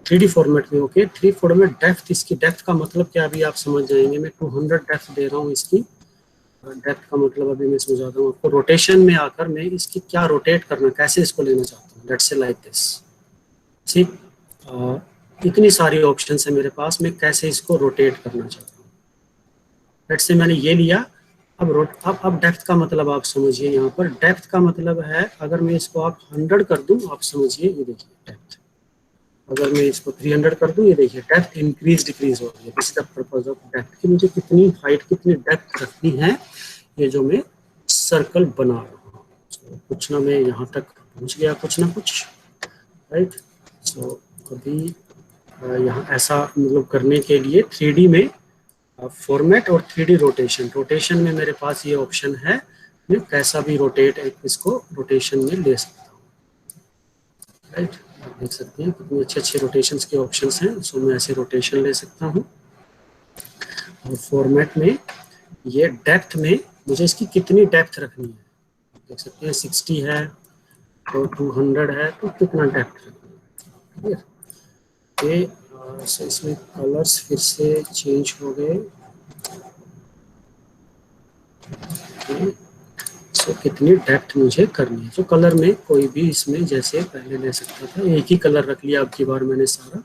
3D फॉर्मेट में, ओके 3D फॉर्मेट डेप्थ, इसकी डेप्थ का मतलब क्या अभी आप समझ जाएंगे। मैं 200 डेप्थ दे रहा हूँ इसकी, डेप्थ का मतलब अभी मैं समझाता हूँ आपको। रोटेशन में आकर मैं इसकी क्या रोटेट करना, कैसे इसको लेना चाहता हूँ, लेट्स से लाइक दिस। ठीक, इतनी सारी ऑप्शंस है मेरे पास, मैं कैसे इसको रोटेट करना चाहता हूँ। लेट्स से मैंने ये लिया। अब डेप्थ का मतलब आप समझिए, यहाँ पर डेप्थ का मतलब है, अगर मैं इसको आप 100 कर दूं, आप समझिए, ये देखिए डेप्थ। अगर मैं इसको 300 कर दूं, ये देखिए डेप्थ इंक्रीज डिक्रीज हो रही है। This is the purpose of depth, कि मुझे कितनी हाइट, कितनी डेप्थ रखनी है, ये जो मैं सर्कल बना रहा हूँ। कुछ ना मैं यहाँ तक पहुँच गया, कुछ ना कुछ, राइट। सो अभी यहाँ ऐसा मतलब करने के लिए 3D में फॉर्मेट और 3D रोटेशन। रोटेशन में मेरे पास ये ऑप्शन है, मैं कैसा भी रोटेट इसको रोटेशन में ले सकता हूँ, राइट। आप देख सकते हैं कितने अच्छे अच्छे रोटेशन के ऑप्शंस हैं। सो मैं ऐसे रोटेशन ले सकता हूँ। और फॉर्मेट में ये डेप्थ में मुझे इसकी कितनी डेप्थ रखनी है, देख सकते हैं 60 है तो 200 है, तो कितना डेप्थ रखनी है। ये सो इसमें कलर्स फिर से चेंज हो गए। सो कितनी डेप्थ मुझे करनी है। तो कलर में कोई भी इसमें जैसे पहले ले सकता था, एक ही कलर रख लिया अब की बार मैंने सारा।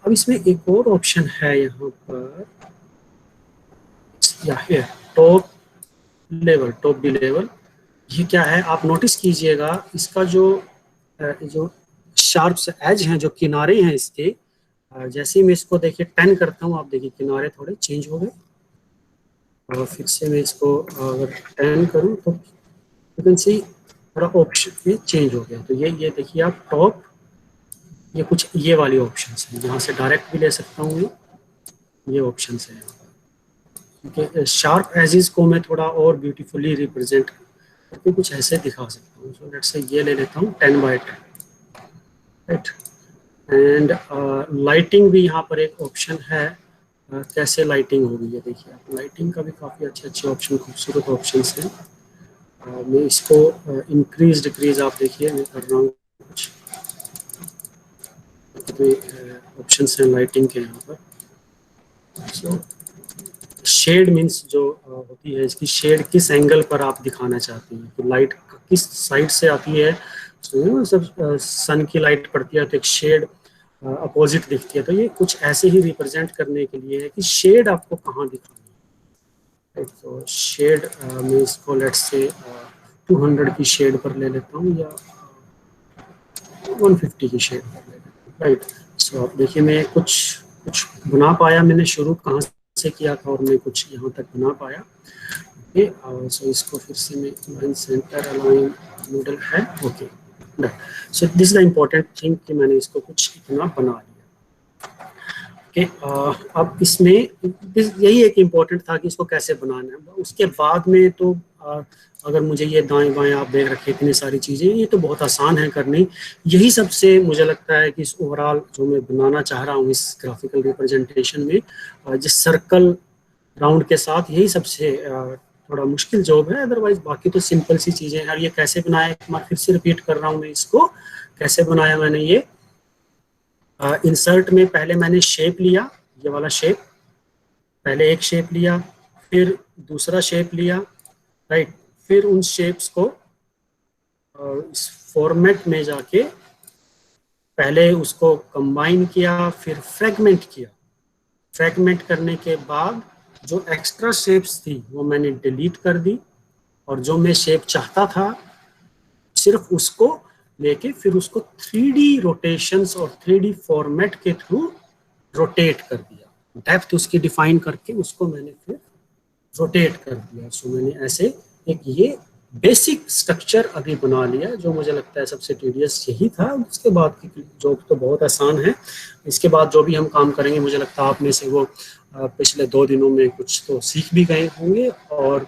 अब इसमें एक और ऑप्शन है यहाँ पर, या top level, top B level. ये क्या है आप नोटिस कीजिएगा, इसका जो शार्प्स एज हैं, जो किनारे हैं इसके, जैसे ही मैं इसको देखिए 10 करता हूँ, आप देखिए किनारे थोड़े चेंज हो गए। और फिर से मैं इसको अगर 10 करूँ तो यू कैन सी थोड़ा ऑप्शन ये चेंज हो गया। तो ये देखिए आप टॉप, ये कुछ ये वाली ऑप्शन है, यहाँ से डायरेक्ट भी ले सकता हूँ, ये ऑप्शन है। क्योंकि शार्प एजेस को मैं थोड़ा और ब्यूटीफुली रिप्रेजेंट करके कुछ ऐसे दिखा सकता हूँ। सो लेट्स से ये ले लेता हूँ 10/10, राइट। एंड लाइटिंग भी यहाँ पर एक ऑप्शन है, कैसे लाइटिंग होगी ये देखिए आप। लाइटिंग का भी काफ़ी अच्छे अच्छे ऑप्शन, खूबसूरत ऑप्शन हैं। मैं इसको इंक्रीज डिक्रीज आप देखिए मैं कर रहा हूँ कुछ ऑप्शन हैं लाइटिंग के यहाँ पर। सो शेड मीन्स जो होती है इसकी शेड किस एंगल पर आप दिखाना चाहते हैं, तो लाइट किस साइड से आती है। तो सब सन की लाइट पड़ती है तो एक शेड अपोजिट दिखती है, तो ये कुछ ऐसे ही रिप्रेजेंट करने के लिए है कि शेड आपको कहाँ दिखानी है। तो शेड मैं इसको लेट्स से 200 की शेड पर ले लेता हूँ या 150 की शेड पर ले लेता हूँ, राइट। सो आप देखिए मैं कुछ बना पाया, मैंने शुरू कहाँ से किया था और मैं कुछ यहाँ तक बना पाया। ओके, सो इसको फिर से मैं लाइन सेंटर अलाइन मिडल है, okay. So this is the important thing कि मैंने इसको कुछ इतना बना लिया। ओके, अब इसमें यही एक इम्पोर्टेंट था कि इसको कैसे बनाना है। उसके बाद में तो अगर मुझे ये दाएं बाएं आप देख रखे इतनी सारी चीज़ें, ये तो बहुत आसान है करनी। यही सबसे मुझे लगता है कि इस ओवरऑल जो मैं बनाना चाह रहा हूँ इस ग्राफिकल रिप्रेजेंटेशन में, जिस सर्कल राउंड के साथ, यही सबसे थोड़ा मुश्किल जॉब है। अदरवाइज बाकी तो सिंपल सी चीज़ें हैं। ये कैसे बनाया, एक बार फिर से रिपीट कर रहा हूँ मैं इसको कैसे बनाया मैंने। ये इंसर्ट में पहले मैंने शेप लिया, ये वाला शेप, पहले एक शेप लिया, फिर दूसरा शेप लिया, राइट। फिर उन शेप्स को इस फॉर्मेट में जाके पहले उसको कंबाइन किया, फिर फ्रेगमेंट किया। फ्रेगमेंट करने के बाद जो एक्स्ट्रा शेप्स थी वो मैंने डिलीट कर दी, और जो मैं शेप चाहता था सिर्फ उसको लेके फिर उसको 3D रोटेशंस और 3D फॉर्मेट के थ्रू रोटेट कर दिया। डेप्थ उसकी डिफाइन करके उसको मैंने फिर रोटेट कर दिया। सो मैंने ऐसे एक ये बेसिक स्ट्रक्चर अभी बना लिया, जो मुझे लगता है सबसे टीडियस यही था। उसके बाद की जॉब तो बहुत आसान है। इसके बाद जो भी हम काम करेंगे, मुझे लगता है आप में से वो पिछले 2 दिनों में कुछ तो सीख भी गए होंगे, और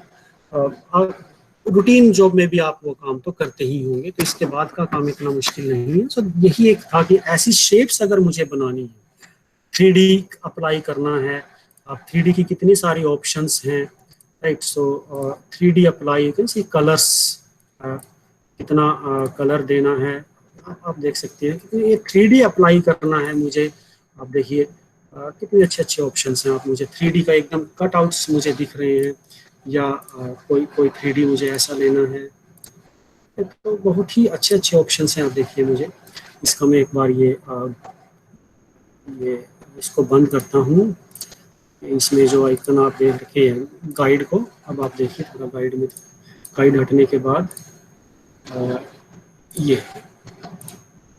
रूटीन जॉब में भी आप वो काम तो करते ही होंगे। तो इसके बाद का काम इतना मुश्किल नहीं है। सो यही एक था कि ऐसी शेप्स अगर मुझे बनानी है, 3D अप्लाई करना है, आप 3D की कितनी सारी ऑप्शंस हैं, right. So 3D apply, you can see colours, कितना कलर देना है आप देख सकते हैं। क्योंकि ये 3D अप्लाई करना है मुझे, आप देखिए कितने अच्छे अच्छे ऑप्शंस हैं। आप मुझे 3D का एकदम कटआउट्स मुझे दिख रहे हैं, या कोई 3D मुझे ऐसा लेना है, तो बहुत ही अच्छे अच्छे ऑप्शंस हैं। आप देखिए मुझे इसका मैं एक बार ये इसको बंद करता हूँ। इसमें जो आइकन आप देख रखे हैं गाइड को, अब आप देखिए थोड़ा गाइड हटने के बाद ये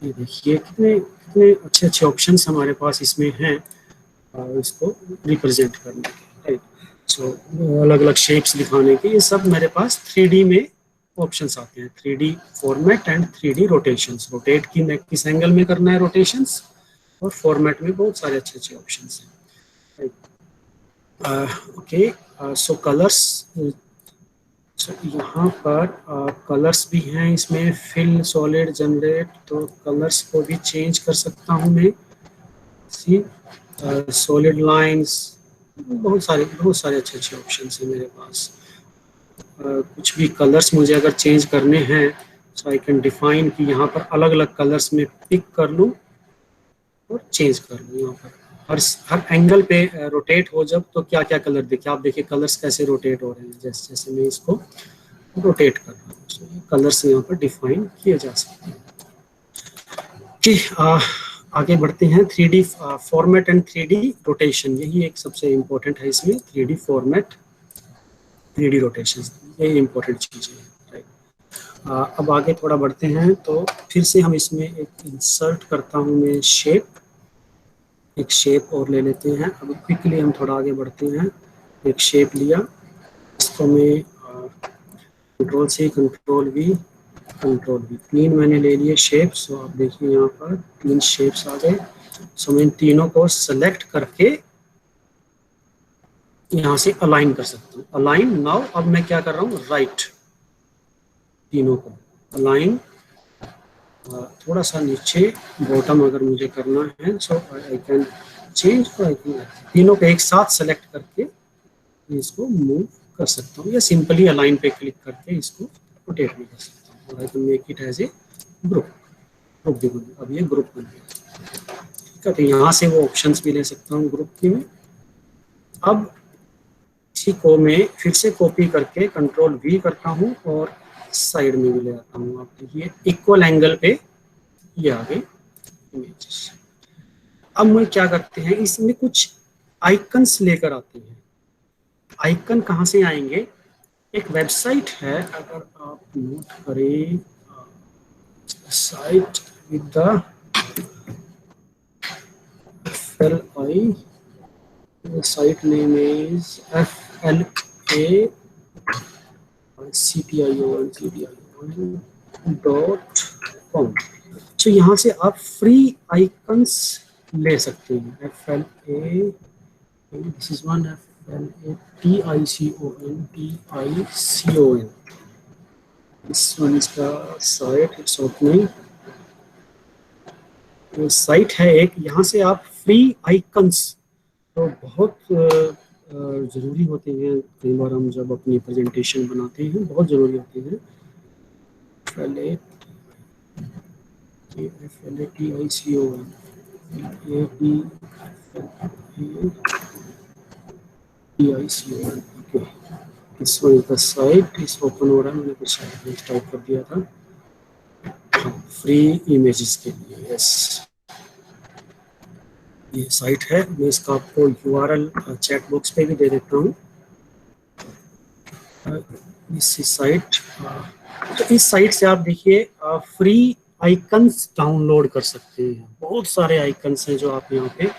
देखिए कितने अच्छे अच्छे ऑप्शंस हमारे पास इसमें हैं इसको रिप्रेजेंट करने के, राइट। सो अलग अलग शेप्स दिखाने के, ये सब मेरे पास 3D में ऑप्शंस आते हैं। 3D format and 3D rotations. Rotate किस एंगल में करना है रोटेशंस, और फॉर्मेट में बहुत सारे अच्छे अच्छे ऑप्शंस हैं, राइट। ओके, सो कलर्स, सो यहाँ पर कलर्स भी हैं इसमें, फिल, सॉलिड, जनरेट, तो कलर्स को भी चेंज कर सकता हूँ मैं। सी सॉलिड लाइंस, बहुत सारे अच्छे अच्छे ऑप्शन हैं मेरे पास। कुछ भी कलर्स मुझे अगर चेंज करने हैं, सो आई कैन डिफाइन कि यहाँ पर अलग अलग कलर्स में पिक कर लूँ और चेंज कर लूँ। यहाँ पर हर एंगल पे रोटेट हो जब, तो क्या क्या कलर दिखे, आप देखिए कलर्स कैसे रोटेट हो रहे हैं जैसे जैसे मैं इसको रोटेट कर रहा हूँ। so, कलर्स यहाँ पर डिफाइन किए जा सकते हैं। कि आगे बढ़ते हैं। 3D format and 3D rotation, यही एक सबसे इम्पोर्टेंट है इसमें। 3D फॉर्मेट, 3D रोटेशन, ये इम्पोर्टेंट चीज़ें हैं, राइट। अब आगे थोड़ा बढ़ते हैं, तो फिर से हम इसमें एक इंसर्ट करता हूँ मैं शेप, एक शेप और ले लेते हैं। अब क्विकली हम थोड़ा आगे बढ़ते हैं। एक शेप लिया, इसको मैं कंट्रोल C, कंट्रोल V, 3 मैंने ले लिए शेप। सो आप देखिए यहाँ पर 3 शेप्स आ गए। सो मैं इन तीनों को सेलेक्ट करके यहाँ से अलाइन कर सकता हूँ। अलाइन नाउ, अब मैं क्या कर रहा हूँ, राइट, तीनों को अलाइन, थोड़ा सा नीचे बॉटम अगर मुझे करना है, सो आई कैन चेंज, तीनों को एक साथ सेलेक्ट करके इसको मूव कर सकता हूँ, या सिंपली अलाइन पे क्लिक करके इसको रोटेट भी कर सकता हूँ। और I can make it as a group, भी बन गया। अब ये ग्रुप बन गया, ठीक है। तो यहाँ से वो ऑप्शंस भी ले सकता हूँ ग्रुप की में। अब इसी को मैं फिर से कॉपी करके कंट्रोल V करता हूँ और साइड में भी ले आता हूँ। आप देखिए इक्वल एंगल पे ये आ गए इमेजेस। अब मैं क्या करते हैं, इसमें कुछ आइकन्स लेकर आते हैं। आइकन कहाँ से आएंगे, एक वेबसाइट है, अगर आप नोट करें, site with the FLI, site name is FLACPION.com। तो यहाँ से आप फ्री आइकन्स ले सकते हैं। FLA, this is one, FLATICON, this one is the site, it's opening। Site है एक, यहाँ से आप फ्री आइकन्स, तो बहुत ज़रूरी होते हैं, कई बार हम जब अपनी प्रेजेंटेशन बनाते हैं बहुत ज़रूरी होते हैं। FLATICON, ओके, इस साइट इस ओपन हो रहा है, मैंने कुछ टाइप कर दिया था फ्री इमेजेस के लिए। यस, ये साइट है, मैं इसका आपको URL चैट बॉक्स पे भी दे देता हूँ। इस साइट, तो इस साइट से आप देखिए फ्री आइकन्स डाउनलोड कर सकते हैं। बहुत सारे आइकन्स हैं जो आप यहाँ पे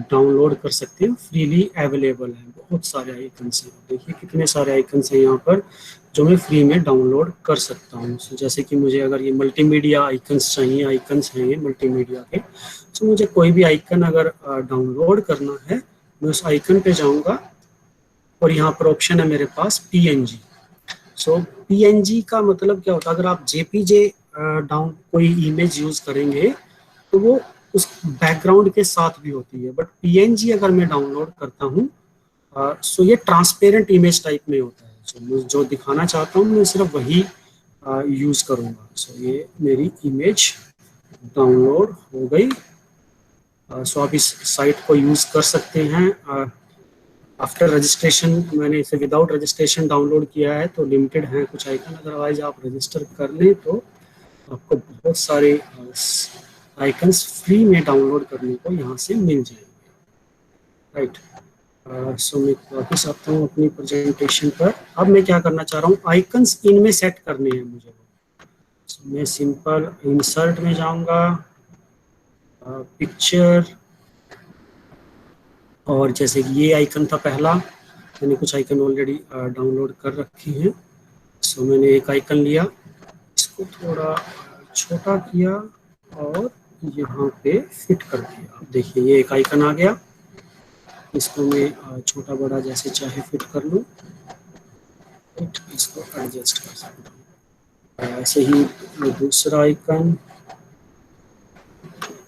डाउनलोड कर सकते हैं, फ्रीली अवेलेबल है। बहुत सारे आइकन्स हैं, देखिए कितने सारे आइकन्स हैं यहाँ पर जो मैं फ्री में डाउनलोड कर सकता हूँ। so, जैसे कि मुझे अगर ये मल्टीमीडिया आइकन्स चाहिए, आइकन्स हैं ये मल्टीमीडिया के, तो मुझे कोई भी आइकन अगर डाउनलोड करना है, मैं उस आइकन पे जाऊँगा और यहाँ पर ऑप्शन है मेरे पास PNG। सो PNG का मतलब क्या होता है, अगर आप JPG डाउन कोई इमेज यूज करेंगे तो वो उस बैकग्राउंड के साथ भी होती है, बट PNG अगर मैं डाउनलोड करता हूँ सो ये ट्रांसपेरेंट इमेज टाइप में होता है। सो मैं जो दिखाना चाहता हूँ मैं सिर्फ वही यूज करूँगा। सो ये मेरी इमेज डाउनलोड हो गई। सो आप इस साइट को यूज कर सकते हैं। आफ्टर रजिस्ट्रेशन, मैंने इसे विदाउट रजिस्ट्रेशन डाउनलोड किया है तो लिमिटेड हैं कुछ आइकन, अदरवाइज आप रजिस्टर कर लें तो आपको बहुत सारे आइकन्स फ्री में डाउनलोड करने को यहाँ से मिल जाएंगे, राइट। सो मैं वापस आता हूँ अपनी प्रेजेंटेशन पर। अब मैं क्या करना चाह रहा हूँ, आइकन्स इनमें सेट करने हैं मुझे। so, मैं सिंपल इंसर्ट में जाऊँगा, पिक्चर, और जैसे कि ये आइकन था पहला, मैंने कुछ आइकन ऑलरेडी डाउनलोड कर रखे हैं। सो मैंने एक आइकन लिया, इसको थोड़ा छोटा किया और यहाँ पे फिट कर दिया। देखिए ये एक आइकन आ गया। इसको मैं छोटा बड़ा जैसे चाहे फिट कर लूँ, इसको एडजस्ट कर सकता हूँ। ऐसे ही दूसरा आइकन,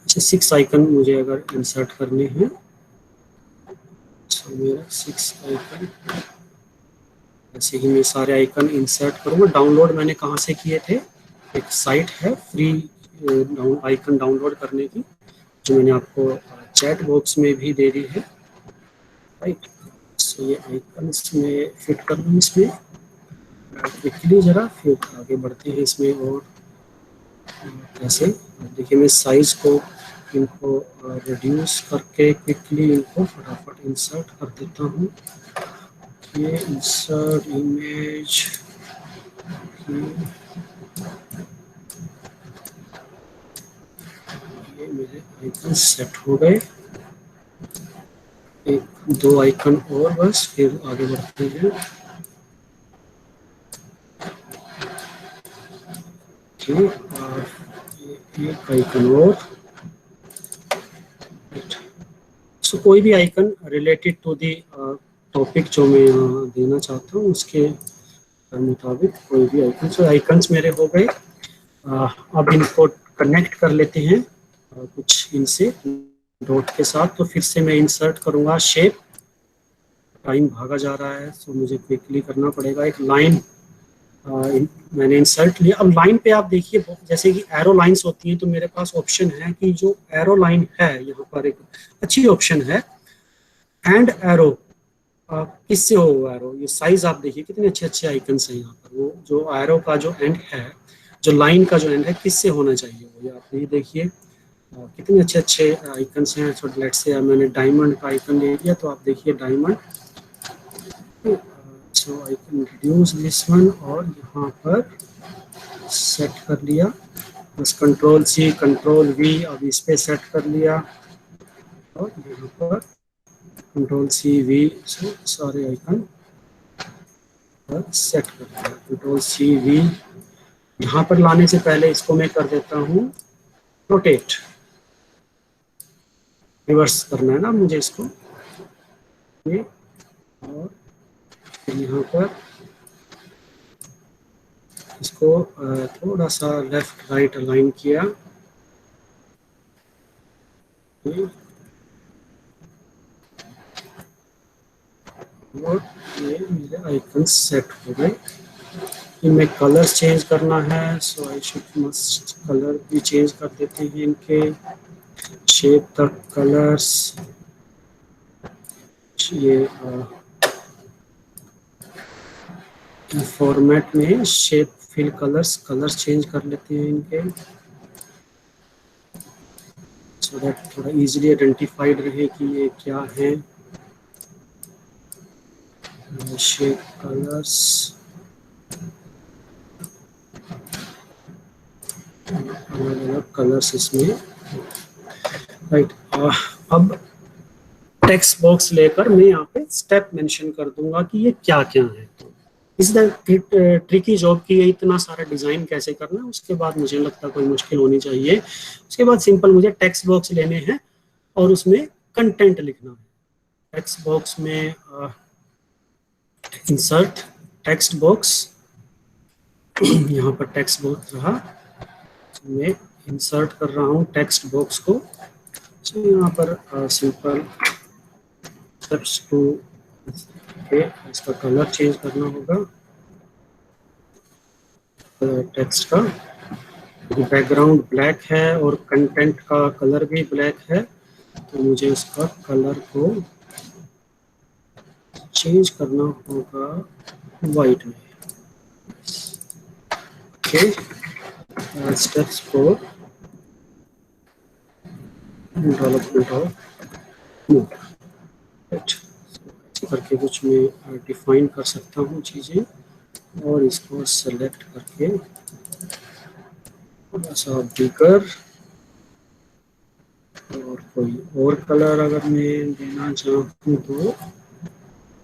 6 आइकन मुझे अगर इंसर्ट करने हैं, तो मेरा 6 आइकन, ऐसे ही मैं सारे आइकन इंसर्ट करूँगा। डाउनलोड मैंने कहाँ से किए थे, एक साइट है फ्री आइकन डाउनलोड करने की, जो मैंने आपको चैट बॉक्स में भी दे दी है, राइट। सो ये आइकन्स में फिट कर लूँ इसमें क्विकली जरा, फिर आगे बढ़ते हैं इसमें। और कैसे, देखिए मैं साइज को इनको रिड्यूस करके क्विकली इनको फटाफट इंसर्ट कर देता हूँ। ये इंसर्ट इमेज, ये मेरे आइकन सेट हो गए। एक दो आइकन और बस, फिर आगे बढ़ते हैं। और एक आइकन और, सो कोई भी icon related to the topic जो मैं देना चाहता हूँ उसके मुताबिक कोई भी आइकन। सो आइकन्स मेरे हो गए। अब इनको कनेक्ट कर लेते हैं कुछ इनसे डॉट के साथ। तो फिर से मैं इंसर्ट करूँगा शेप, टाइम भागा जा रहा है सो मुझे क्विकली करना पड़ेगा। एक लाइन मैंने इंसर्ट लिया। अब लाइन पे आप देखिए, जैसे कि एरो लाइंस होती हैं, तो मेरे पास ऑप्शन है कि जो एरो लाइन है यहाँ पर एक अच्छी ऑप्शन है, एंड एरो। किससे हो वो एरो, ये साइज आप देखिए कितने अच्छे अच्छे आइकन्स हैं यहाँ पर। वो जो एरो का जो एंड है, जो लाइन का जो एंड है, किससे होना चाहिए वो, ये आप ये देखिए कितने अच्छे अच्छे आइकन्स हैं। सो लेट्स से मैंने डायमंड का आइकन ले लिया, तो आप देखिए diamond. So I can reduce this one और यहाँ पर सेट कर लिया, बस कंट्रोल सी कंट्रोल वी, अब इस पे सेट कर लिया और यहाँ पर कंट्रोल सी वी से सारे आइकन पर सेट कर दिया। कंट्रोल सी वी, यहाँ पर लाने से पहले इसको मैं कर देता हूँ रोटेट, रिवर्स करना है ना मुझे इसको, ये और यहाँ पर इसको थोड़ा सा लेफ्ट राइट अलाइन किया, और ये मेरे आइकन सेट हो गए। इनमें कलर चेंज करना है, so I should must colour भी चेंज कर देते हैं इनके, शेप तक कलर्स। ये फॉर्मेट में शेप फिल कलर्स चेंज कर लेते हैं इनके, सो दैट थोड़ा इजीली आइडेंटिफाइड रहे कि ये क्या है। शेप कलर्स, अलग अलग कलर्स इसमें, राइट। अब टेक्स्ट बॉक्स लेकर मैं यहाँ पे स्टेप मेंशन कर दूंगा कि ये क्या क्या है। इस ट्रिकी जॉब की, इतना सारा डिजाइन कैसे करना है, उसके बाद मुझे लगता है कोई मुश्किल होनी चाहिए। उसके बाद सिंपल मुझे टेक्स्ट बॉक्स लेने हैं और उसमें कंटेंट लिखना है। टेक्स्ट बॉक्स में इंसर्ट टेक्स्ट बॉक्स, यहाँ पर टेक्स्ट बॉक्स रहा, तो मैं इंसर्ट कर रहा हूँ टेक्स्ट बॉक्स को। तो यहाँ पर सिंपल स्टेप्स टू, इसका कलर चेंज करना होगा टेक्स्ट का, बैकग्राउंड ब्लैक है और कंटेंट का कलर भी ब्लैक है, तो मुझे उसका कलर को चेंज करना होगा वाइट में। Okay, steps for development of mode, करके कुछ मैं डिफाइन कर सकता हूँ चीज़ें, और इसको सेलेक्ट करके थोड़ा सा बिगर, और कोई और कलर अगर मैं देना चाहूँ तो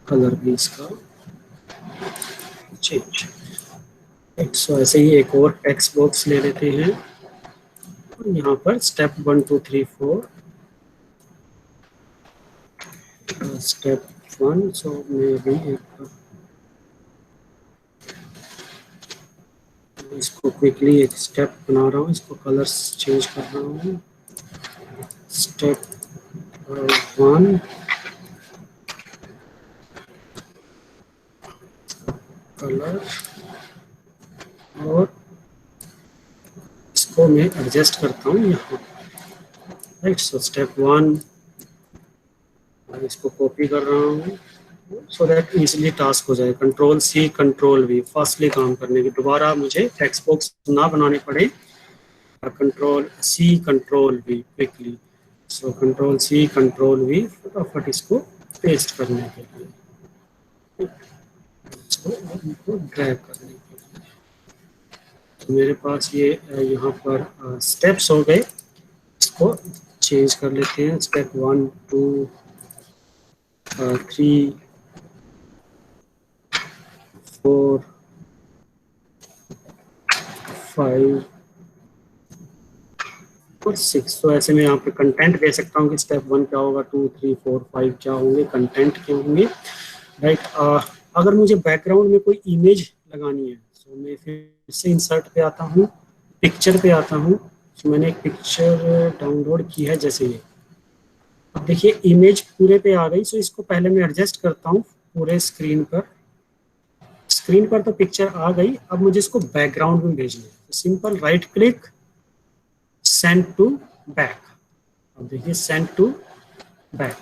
कलर भी इसका चेंज। सो ऐसे ही एक और टेक्स्ट बॉक्स ले लेते हैं और यहाँ पर स्टेप 1 2 3 4 स्टेप 1। सो मैं अभी एक इसको क्विकली एक स्टेप बना रहा हूँ, इसको कलर्स चेंज कर रहा हूँ। स्टेप 1 कलर, और इसको मैं एडजस्ट करता हूँ यहाँ, राइट। सो स्टेप 1 इसको कॉपी कर रहा हूँ सो दैट इजीली टास्क हो जाए। Control C control we fastly काम करने की, दोबारा मुझे टेक्स्ट बॉक्स ना बनाने पड़े। Control C control we quickly. So control C control we फटाफट इसको पेस्ट करने के लिए, इसको ड्रैग करने के लिए। तो मेरे पास ये यहाँ पर स्टेप्स हो गए, इसको चेंज कर लेते हैं। स्टेप 1 2 3 4 5 और 6। तो ऐसे में यहाँ पे कंटेंट दे सकता हूँ कि स्टेप 1 क्या होगा, 2 3 4 5 क्या होंगे, कंटेंट क्या होंगे, राइट। अगर मुझे बैकग्राउंड में कोई इमेज लगानी है तो मैं फिर से इंसर्ट पे आता हूँ, पिक्चर पे आता हूँ। तो मैंने एक पिक्चर डाउनलोड की है जैसे ये, अब देखिए इमेज पूरे पे आ गई। सो इसको पहले मैं एडजस्ट करता हूँ पूरे स्क्रीन पर। स्क्रीन पर तो पिक्चर आ गई, अब मुझे इसको बैकग्राउंड में भेजना है। तो simple right click, send to back. अब देखिए सेंड टू बैक,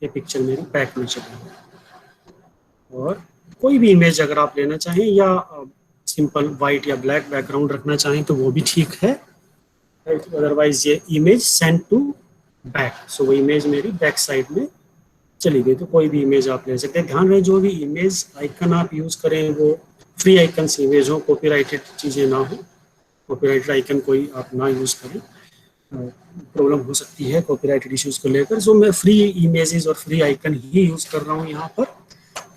ये पिक्चर मेरी बैक में चली गई। और कोई भी इमेज अगर आप लेना चाहें या सिंपल वाइट या ब्लैक बैकग्राउंड रखना चाहें तो वो भी ठीक है, अदरवाइज ये इमेज सेंड टू बैक। सो वो इमेज मेरी बैक साइड में चली गई। तो कोई भी इमेज आप ले सकते हैं। ध्यान रहे जो भी इमेज आइकन आप यूज करें वो फ्री आइकन इमेज हो, कॉपीराइटेड चीजें ना हो। कॉपीराइटेड आइकन कोई आप ना यूज करें, प्रॉब्लम हो सकती है कॉपीराइटेड इश्यूज को लेकर। सो मैं फ्री इमेजेस और फ्री आइकन ही यूज कर रहा हूँ यहाँ पर,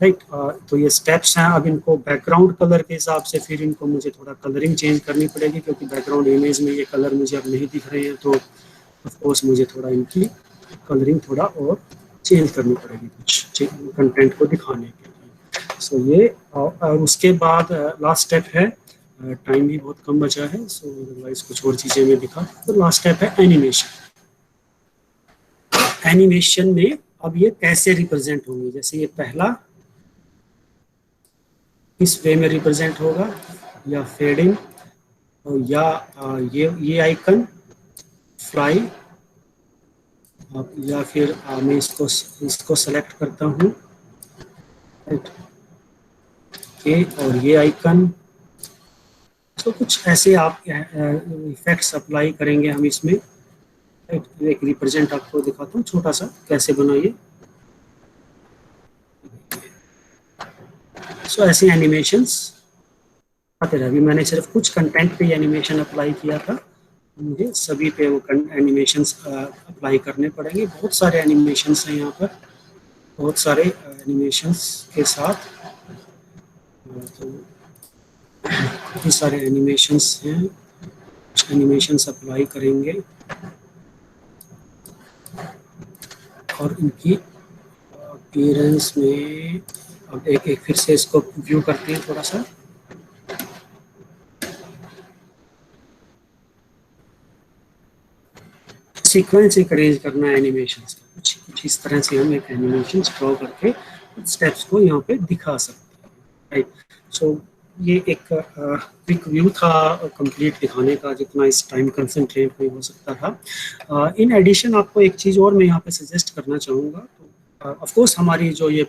राइट। तो ये स्टेप्स हैं। अब इनको बैकग्राउंड कलर के हिसाब से फिर इनको मुझे थोड़ा कलरिंग चेंज करनी पड़ेगी, क्योंकि बैकग्राउंड इमेज में ये कलर मुझे अब नहीं दिख रहे हैं। तो ऑफकोर्स मुझे थोड़ा इनकी कलरिंग थोड़ा और चेंज करनी पड़ेगी कुछ कंटेंट को दिखाने के लिए। सो ये और उसके बाद लास्ट स्टेप है, टाइम भी बहुत कम बचा है, सो अदरवाइज कुछ और चीज़ें मैं दिखा। तो लास्ट स्टेप है एनिमेशन। एनिमेशन में अब ये कैसे रिप्रेजेंट होंगे, जैसे ये पहला इस वे में रिप्रेजेंट होगा, या फेडिंग, या ये आइकन फ्लाई, या फिर मैं इसको सेलेक्ट करता हूँ, राइट, और ये आइकन। तो कुछ ऐसे आप इफेक्ट्स अप्लाई करेंगे हम इसमें, राइट। एक रिप्रेजेंट आपको दिखाता हूँ छोटा सा कैसे बनाइए। सो ऐसे एनिमेशंस आते रहे। अभी मैंने सिर्फ कुछ कंटेंट पे एनिमेशन अप्लाई किया था, मुझे सभी पे वो एनिमेशंस अप्लाई करने पड़ेंगे। बहुत सारे एनिमेशंस हैं यहाँ पर, बहुत सारे एनिमेशंस के साथ, तो काफ़ी सारे एनिमेशंस हैं। कुछ एनिमेशंस अप्लाई करेंगे और इनकी अपीयरेंस में अब एक फिर से इसको व्यू करते हैं थोड़ा सा। सीक्वेंस एक अरेंज करना है एनिमेशंस का, कुछ इस तरह से हम एक एनिमेशन ड्रॉ करके स्टेप्स को यहाँ पे दिखा सकते हैं, राइट। सो ये एक क्विक व्यू था कंप्लीट दिखाने का, जितना इस टाइम कंसंट्रेट नहीं हो सकता था। इन एडिशन आपको एक चीज़ और मैं यहाँ पे सजेस्ट करना चाहूँगा। तो ऑफ कोर्स हमारी जो ये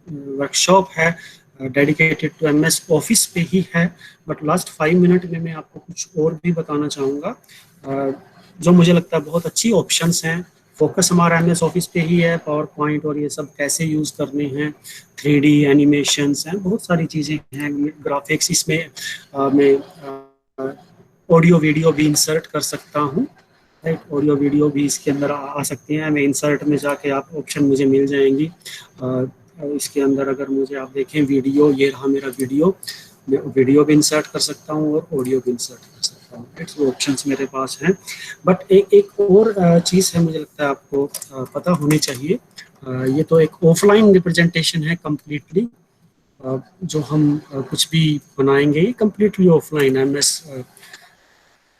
वर्कशॉप है डेडिकेटेड टू MS ऑफिस पे ही है, बट लास्ट 5 मिनट में मैं आपको कुछ और भी बताना चाहूँगा जो मुझे लगता है बहुत अच्छी ऑप्शंस हैं। फोकस हमारा MS ऑफिस पे ही है, पावर पॉइंट और ये सब कैसे यूज़ करने हैं, 3D एनिमेशंस हैं, बहुत सारी चीज़ें हैं, ग्राफिक्स। इसमें मैं ऑडियो वीडियो भी इंसर्ट कर सकता हूँ, राइट। ऑडियो वीडियो भी इसके अंदर आ सकते हैं। मैं इंसर्ट में जाके आप ऑप्शन मुझे मिल जाएंगी। इसके अंदर अगर मुझे आप देखें वीडियो, ये रहा मेरा वीडियो, मैं वीडियो भी इंसर्ट कर सकता हूँ और ऑडियो भी इंसर्ट कर सकता हूँ, राइट। वो ऑप्शंस मेरे पास हैं। बट एक और चीज़ है मुझे लगता है आपको पता होनी चाहिए। ये तो एक ऑफलाइन रिप्रेजेंटेशन है कम्प्लीटली। जो हम कुछ भी बनाएंगे ये completely offline MS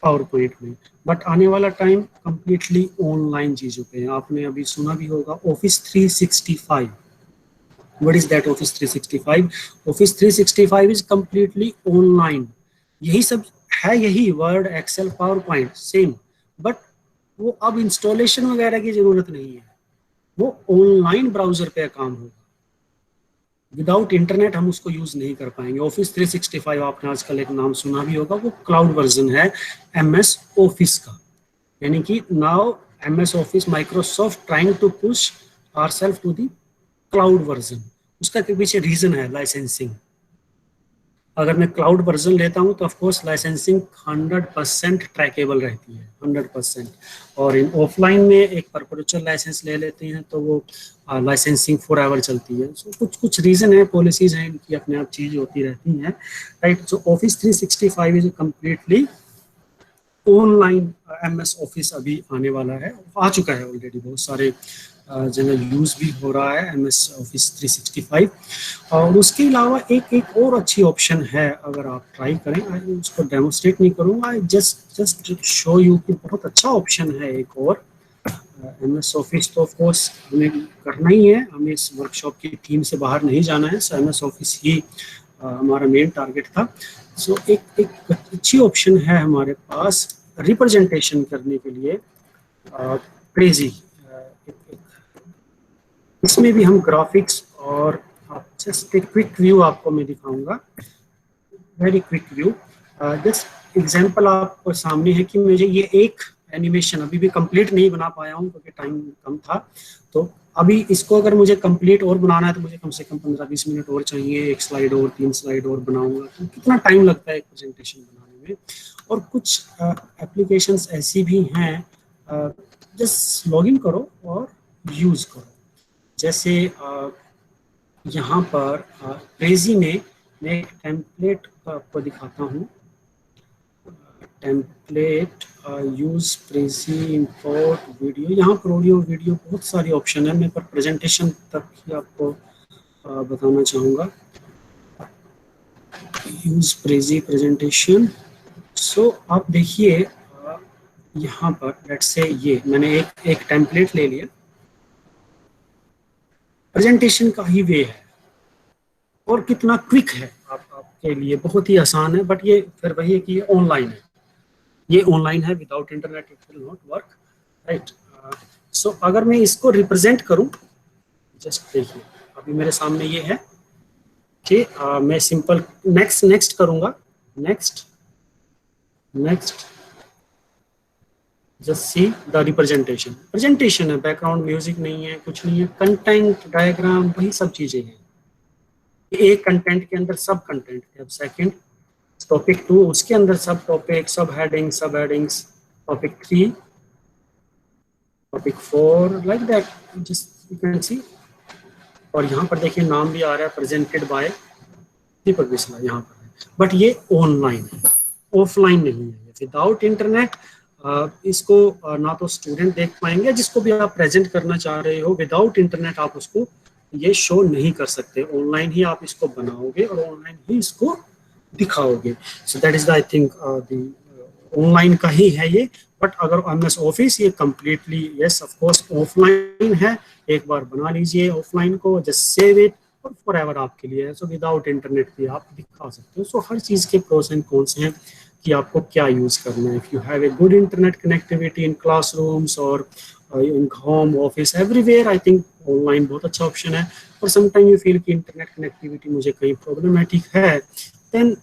power point में, बट आने वाला टाइम कम्प्लीटली ऑनलाइन चीज़ों पे है। आपने अभी सुना भी होगा office 365। What is that office 365? Office 365 is completely online. यही सब है, यही word, Excel, power point same, but वो अब इंस्टॉलेशन वगैरह की जरूरत नहीं है, वो ऑनलाइन ब्राउजर पे काम होगा। विदाउट इंटरनेट हम उसको यूज नहीं कर पाएंगे। ऑफिस 365 आपने आजकल एक नाम सुना भी होगा, वो क्लाउड वर्जन है MS ऑफिस का। यानी कि now MS office, Microsoft trying to push ourselves to the cloud version. उसका के पीछे रीजन है लाइसेंसिंग। अगर मैं क्लाउड वर्जन लेता हूं तो ऑफकोर्स लाइसेंसिंग 100% ट्रैकेबल रहती है, 100%। और इन ऑफलाइन में एक परपेचुअल लाइसेंस ले लेते हैं तो वो लाइसेंसिंग फॉरएवर चलती है। सो कुछ रीजन है, पॉलिसीज हैं, इनकी अपने आप चीज होती रहती हैं, right. So office 365 is completely online MS office अभी आने वाला है, आ चुका है ऑलरेडी, बहुत सारे जगह यूज भी हो रहा है MS ऑफिस 365। और उसके अलावा एक और अच्छी ऑप्शन है, अगर आप ट्राई करें, मैं उसको डेमोस्ट्रेट नहीं करूंगा, जस्ट शो यू कि बहुत अच्छा ऑप्शन है एक और। MS ऑफिस तो ऑफ कोर्स हमें करना ही है, हमें इस वर्कशॉप की थीम से बाहर नहीं जाना है। सो MS ऑफिस ही हमारा मेन टारगेट था। सो एक अच्छी ऑप्शन है हमारे पास रिप्रेजेंटेशन करने के लिए, प्रेजी। इसमें भी हम ग्राफिक्स और जस्ट एक क्विक व्यू आपको मैं दिखाऊंगा, very quick view. Just example आपको सामने है कि मुझे ये एक एनिमेशन अभी भी कंप्लीट नहीं बना पाया हूँ क्योंकि टाइम कम था। तो अभी इसको अगर मुझे कंप्लीट और बनाना है तो मुझे कम से कम 15-20 मिनट और चाहिए। एक स्लाइड और 3 स्लाइड और बनाऊंगा तो कितना टाइम लगता है एक प्रेजेंटेशन बनाने में। और कुछ एप्लीकेशंस ऐसी भी हैं, जस्ट लॉगिन करो और यूज करो। जैसे यहाँ पर प्रेजी में मैं एक टेम्पलेट आपको दिखाता हूँ। Template use Prezi import video. यहाँ पर ऑडियो वीडियो बहुत सारी ऑप्शन है, मैं पर प्रेजेंटेशन तक ही आपको बताना चाहूँगा। Use Prezi presentation. सो आप देखिए यहाँ पर लेट्स से ये मैंने एक टेम्पलेट ले लिया। प्रेजेंटेशन का ही वे है और कितना क्विक है आपके लिए, बहुत ही आसान है। बट ये फिर वही है कि ये ऑनलाइन है, ये ऑनलाइन है, without internet it will not work, right. So अगर मैं इसको रिप्रेजेंट करूं, जस्ट देखिए अभी मेरे सामने ये है कि मैं सिंपल नेक्स्ट करूंगा, next just see the representation. Presentation है, बैकग्राउंड म्यूजिक नहीं है, कुछ नहीं है, कंटेंट, डायग्राम, वही सब चीजें हैं। एक कंटेंट के अंदर सब कंटेंट है। अब सेकंड टॉपिक 2, उसके अंदर सब टॉपिक, सब हेडिंग, सब headings, topic 3, topic 4, like that, just you can see. और यहाँ पर देखिए नाम भी आ रहा है, प्रेजेंटेड बाय दीपक बिस्ला यहाँ पर है। बट ये ऑनलाइन है, ऑफलाइन नहीं है। विदाउट इंटरनेट इसको ना तो स्टूडेंट देख पाएंगे, जिसको भी आप प्रेजेंट करना चाह रहे हो, विदाउट इंटरनेट आप उसको ये शो नहीं कर सकते। ऑनलाइन ही आप इसको बनाओगे और ऑनलाइन ही इसको दिखाओगे। So that is the I think online का ही है ये। बट अगर MS ऑफिस ये completely yes of course offline है। एक बार बना लीजिए ऑफलाइन को, जस्ट सेव इट और फॉरएवर आपके लिए है। सो विदाउट इंटरनेट भी आप दिखा सकते हो। सो हर चीज के प्रोस एंड कॉन्स हैं कि आपको क्या यूज करना है। If you have a good internet connectivity in classrooms और in home office everywhere, I think online बहुत अच्छा ऑप्शन है। और समटाइम यू फील कि इंटरनेट कनेक्टिविटी मुझे कहीं प्रॉब्लमेटिक है, देन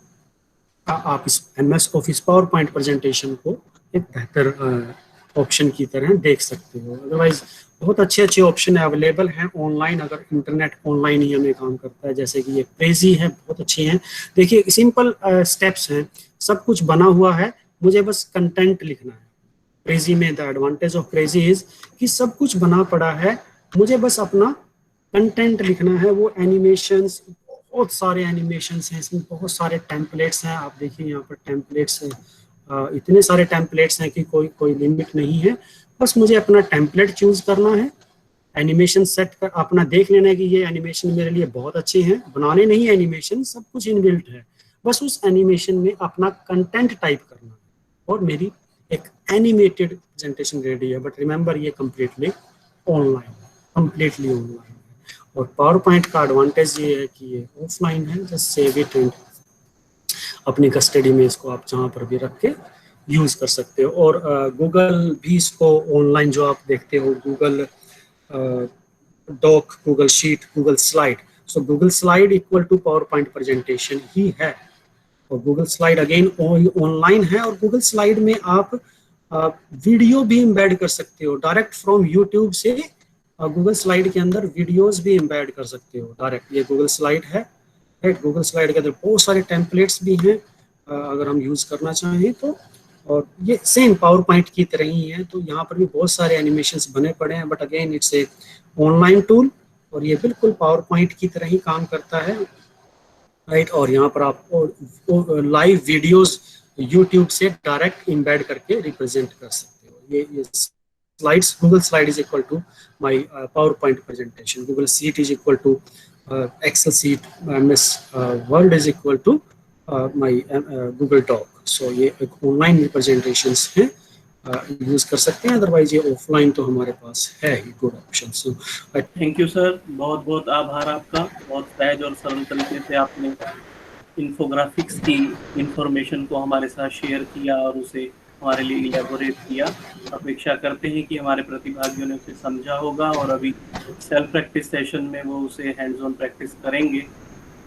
आप इस MS office PowerPoint presentation को एक बेहतर ऑप्शन की तरह देख सकते हो। अदरवाइज बहुत अच्छे ऑप्शन अवेलेबल हैं ऑनलाइन, अगर इंटरनेट ऑनलाइन ही हमें काम करता है। जैसे कि ये प्रेजी है, बहुत अच्छी हैं। देखिए सिंपल स्टेप्स हैं, सब कुछ बना हुआ है, मुझे बस कंटेंट लिखना है। प्रेजी में the advantage of Prezi is कि सब कुछ बना पड़ा है, मुझे बस अपना कंटेंट लिखना है। वो एनिमेशंस, बहुत सारे एनिमेशंस हैं इसमें, बहुत सारे टेम्पलेट्स हैं। आप देखिए यहाँ पर टेम्पलेट्स हैं, इतने सारे टेम्पलेट्स हैं कि कोई लिमिट नहीं है। बस मुझे अपना टेम्पलेट चूज करना है, एनिमेशन सेट कर अपना देख लेना है कि ये एनिमेशन मेरे लिए बहुत अच्छे हैं, बनाने नहीं एनिमेशन, सब कुछ इनबिल्ट है, बस उस एनिमेशन में अपना कंटेंट टाइप करना है और मेरी एक एनिमेटेड प्रेजेंटेशन रेडी है। बट रिमेंबर ये कंप्लीटली ऑनलाइन है। और पावर पॉइंट का एडवांटेज ये है कि ये ऑफलाइन है, जस्ट सेव इट एंड अपनी कस्टडी में इसको आप जहाँ पर भी रख के यूज कर सकते हो। और गूगल भी इसको ऑनलाइन जो आप देखते हो, Google doc, Google sheet, Google slide, so Google slide equal to PowerPoint presentation ही है। और गूगल स्लाइड अगेन ऑनलाइन है, और गूगल स्लाइड में आप वीडियो भी एम्बेड कर सकते हो डायरेक्ट फ्रॉम यूट्यूब से। गूगल स्लाइड के अंदर वीडियोस भी एम्बेड कर सकते हो डायरेक्ट। ये गूगल स्लाइड है, गूगल स्लाइड के अंदर बहुत सारे टेम्पलेट्स भी हैं अगर हम यूज करना चाहें तो। और ये सेम पावर पॉइंट की तरह ही है, तो यहाँ पर भी बहुत सारे एनिमेशंस बने पड़े हैं, but again it's a online tool और ये बिल्कुल पावर पॉइंट की तरह ही काम करता है, राइट। और यहाँ पर आप लाइव वीडियोस यूट्यूब से डायरेक्ट एम्बेड करके रिप्रेजेंट कर सकते हो। ये slides, Google slide is equal to my PowerPoint presentation, Google sheet is equal to Excel sheet, MS Word is equal to my Google Doc। so ये एक online representations हैं, use कर सकते हैं, अदरवाइज ये ऑफलाइन तो हमारे पास है ही good option. So thank you sir, बहुत बहुत आभार आपका। बहुत सहज और सरल तरीके से आपने इन्फोग्राफिक्स की इंफॉर्मेशन को हमारे साथ शेयर किया और उसे हमारे लिए इलेबोरेट किया। अपेक्षा करते हैं कि हमारे प्रतिभागियों ने उसे समझा होगा और अभी सेल्फ प्रैक्टिस सेशन में वो उसे हैंड्स ऑन प्रैक्टिस करेंगे,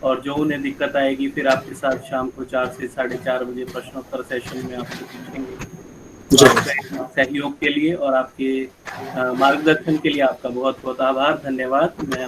और जो उन्हें दिक्कत आएगी फिर आपके साथ शाम को 4 से 4:30 बजे प्रश्नोत्तर सेशन में आपसे पूछेंगे। तो सहयोग के लिए और आपके मार्गदर्शन के लिए आपका बहुत बहुत आभार, धन्यवाद। मैं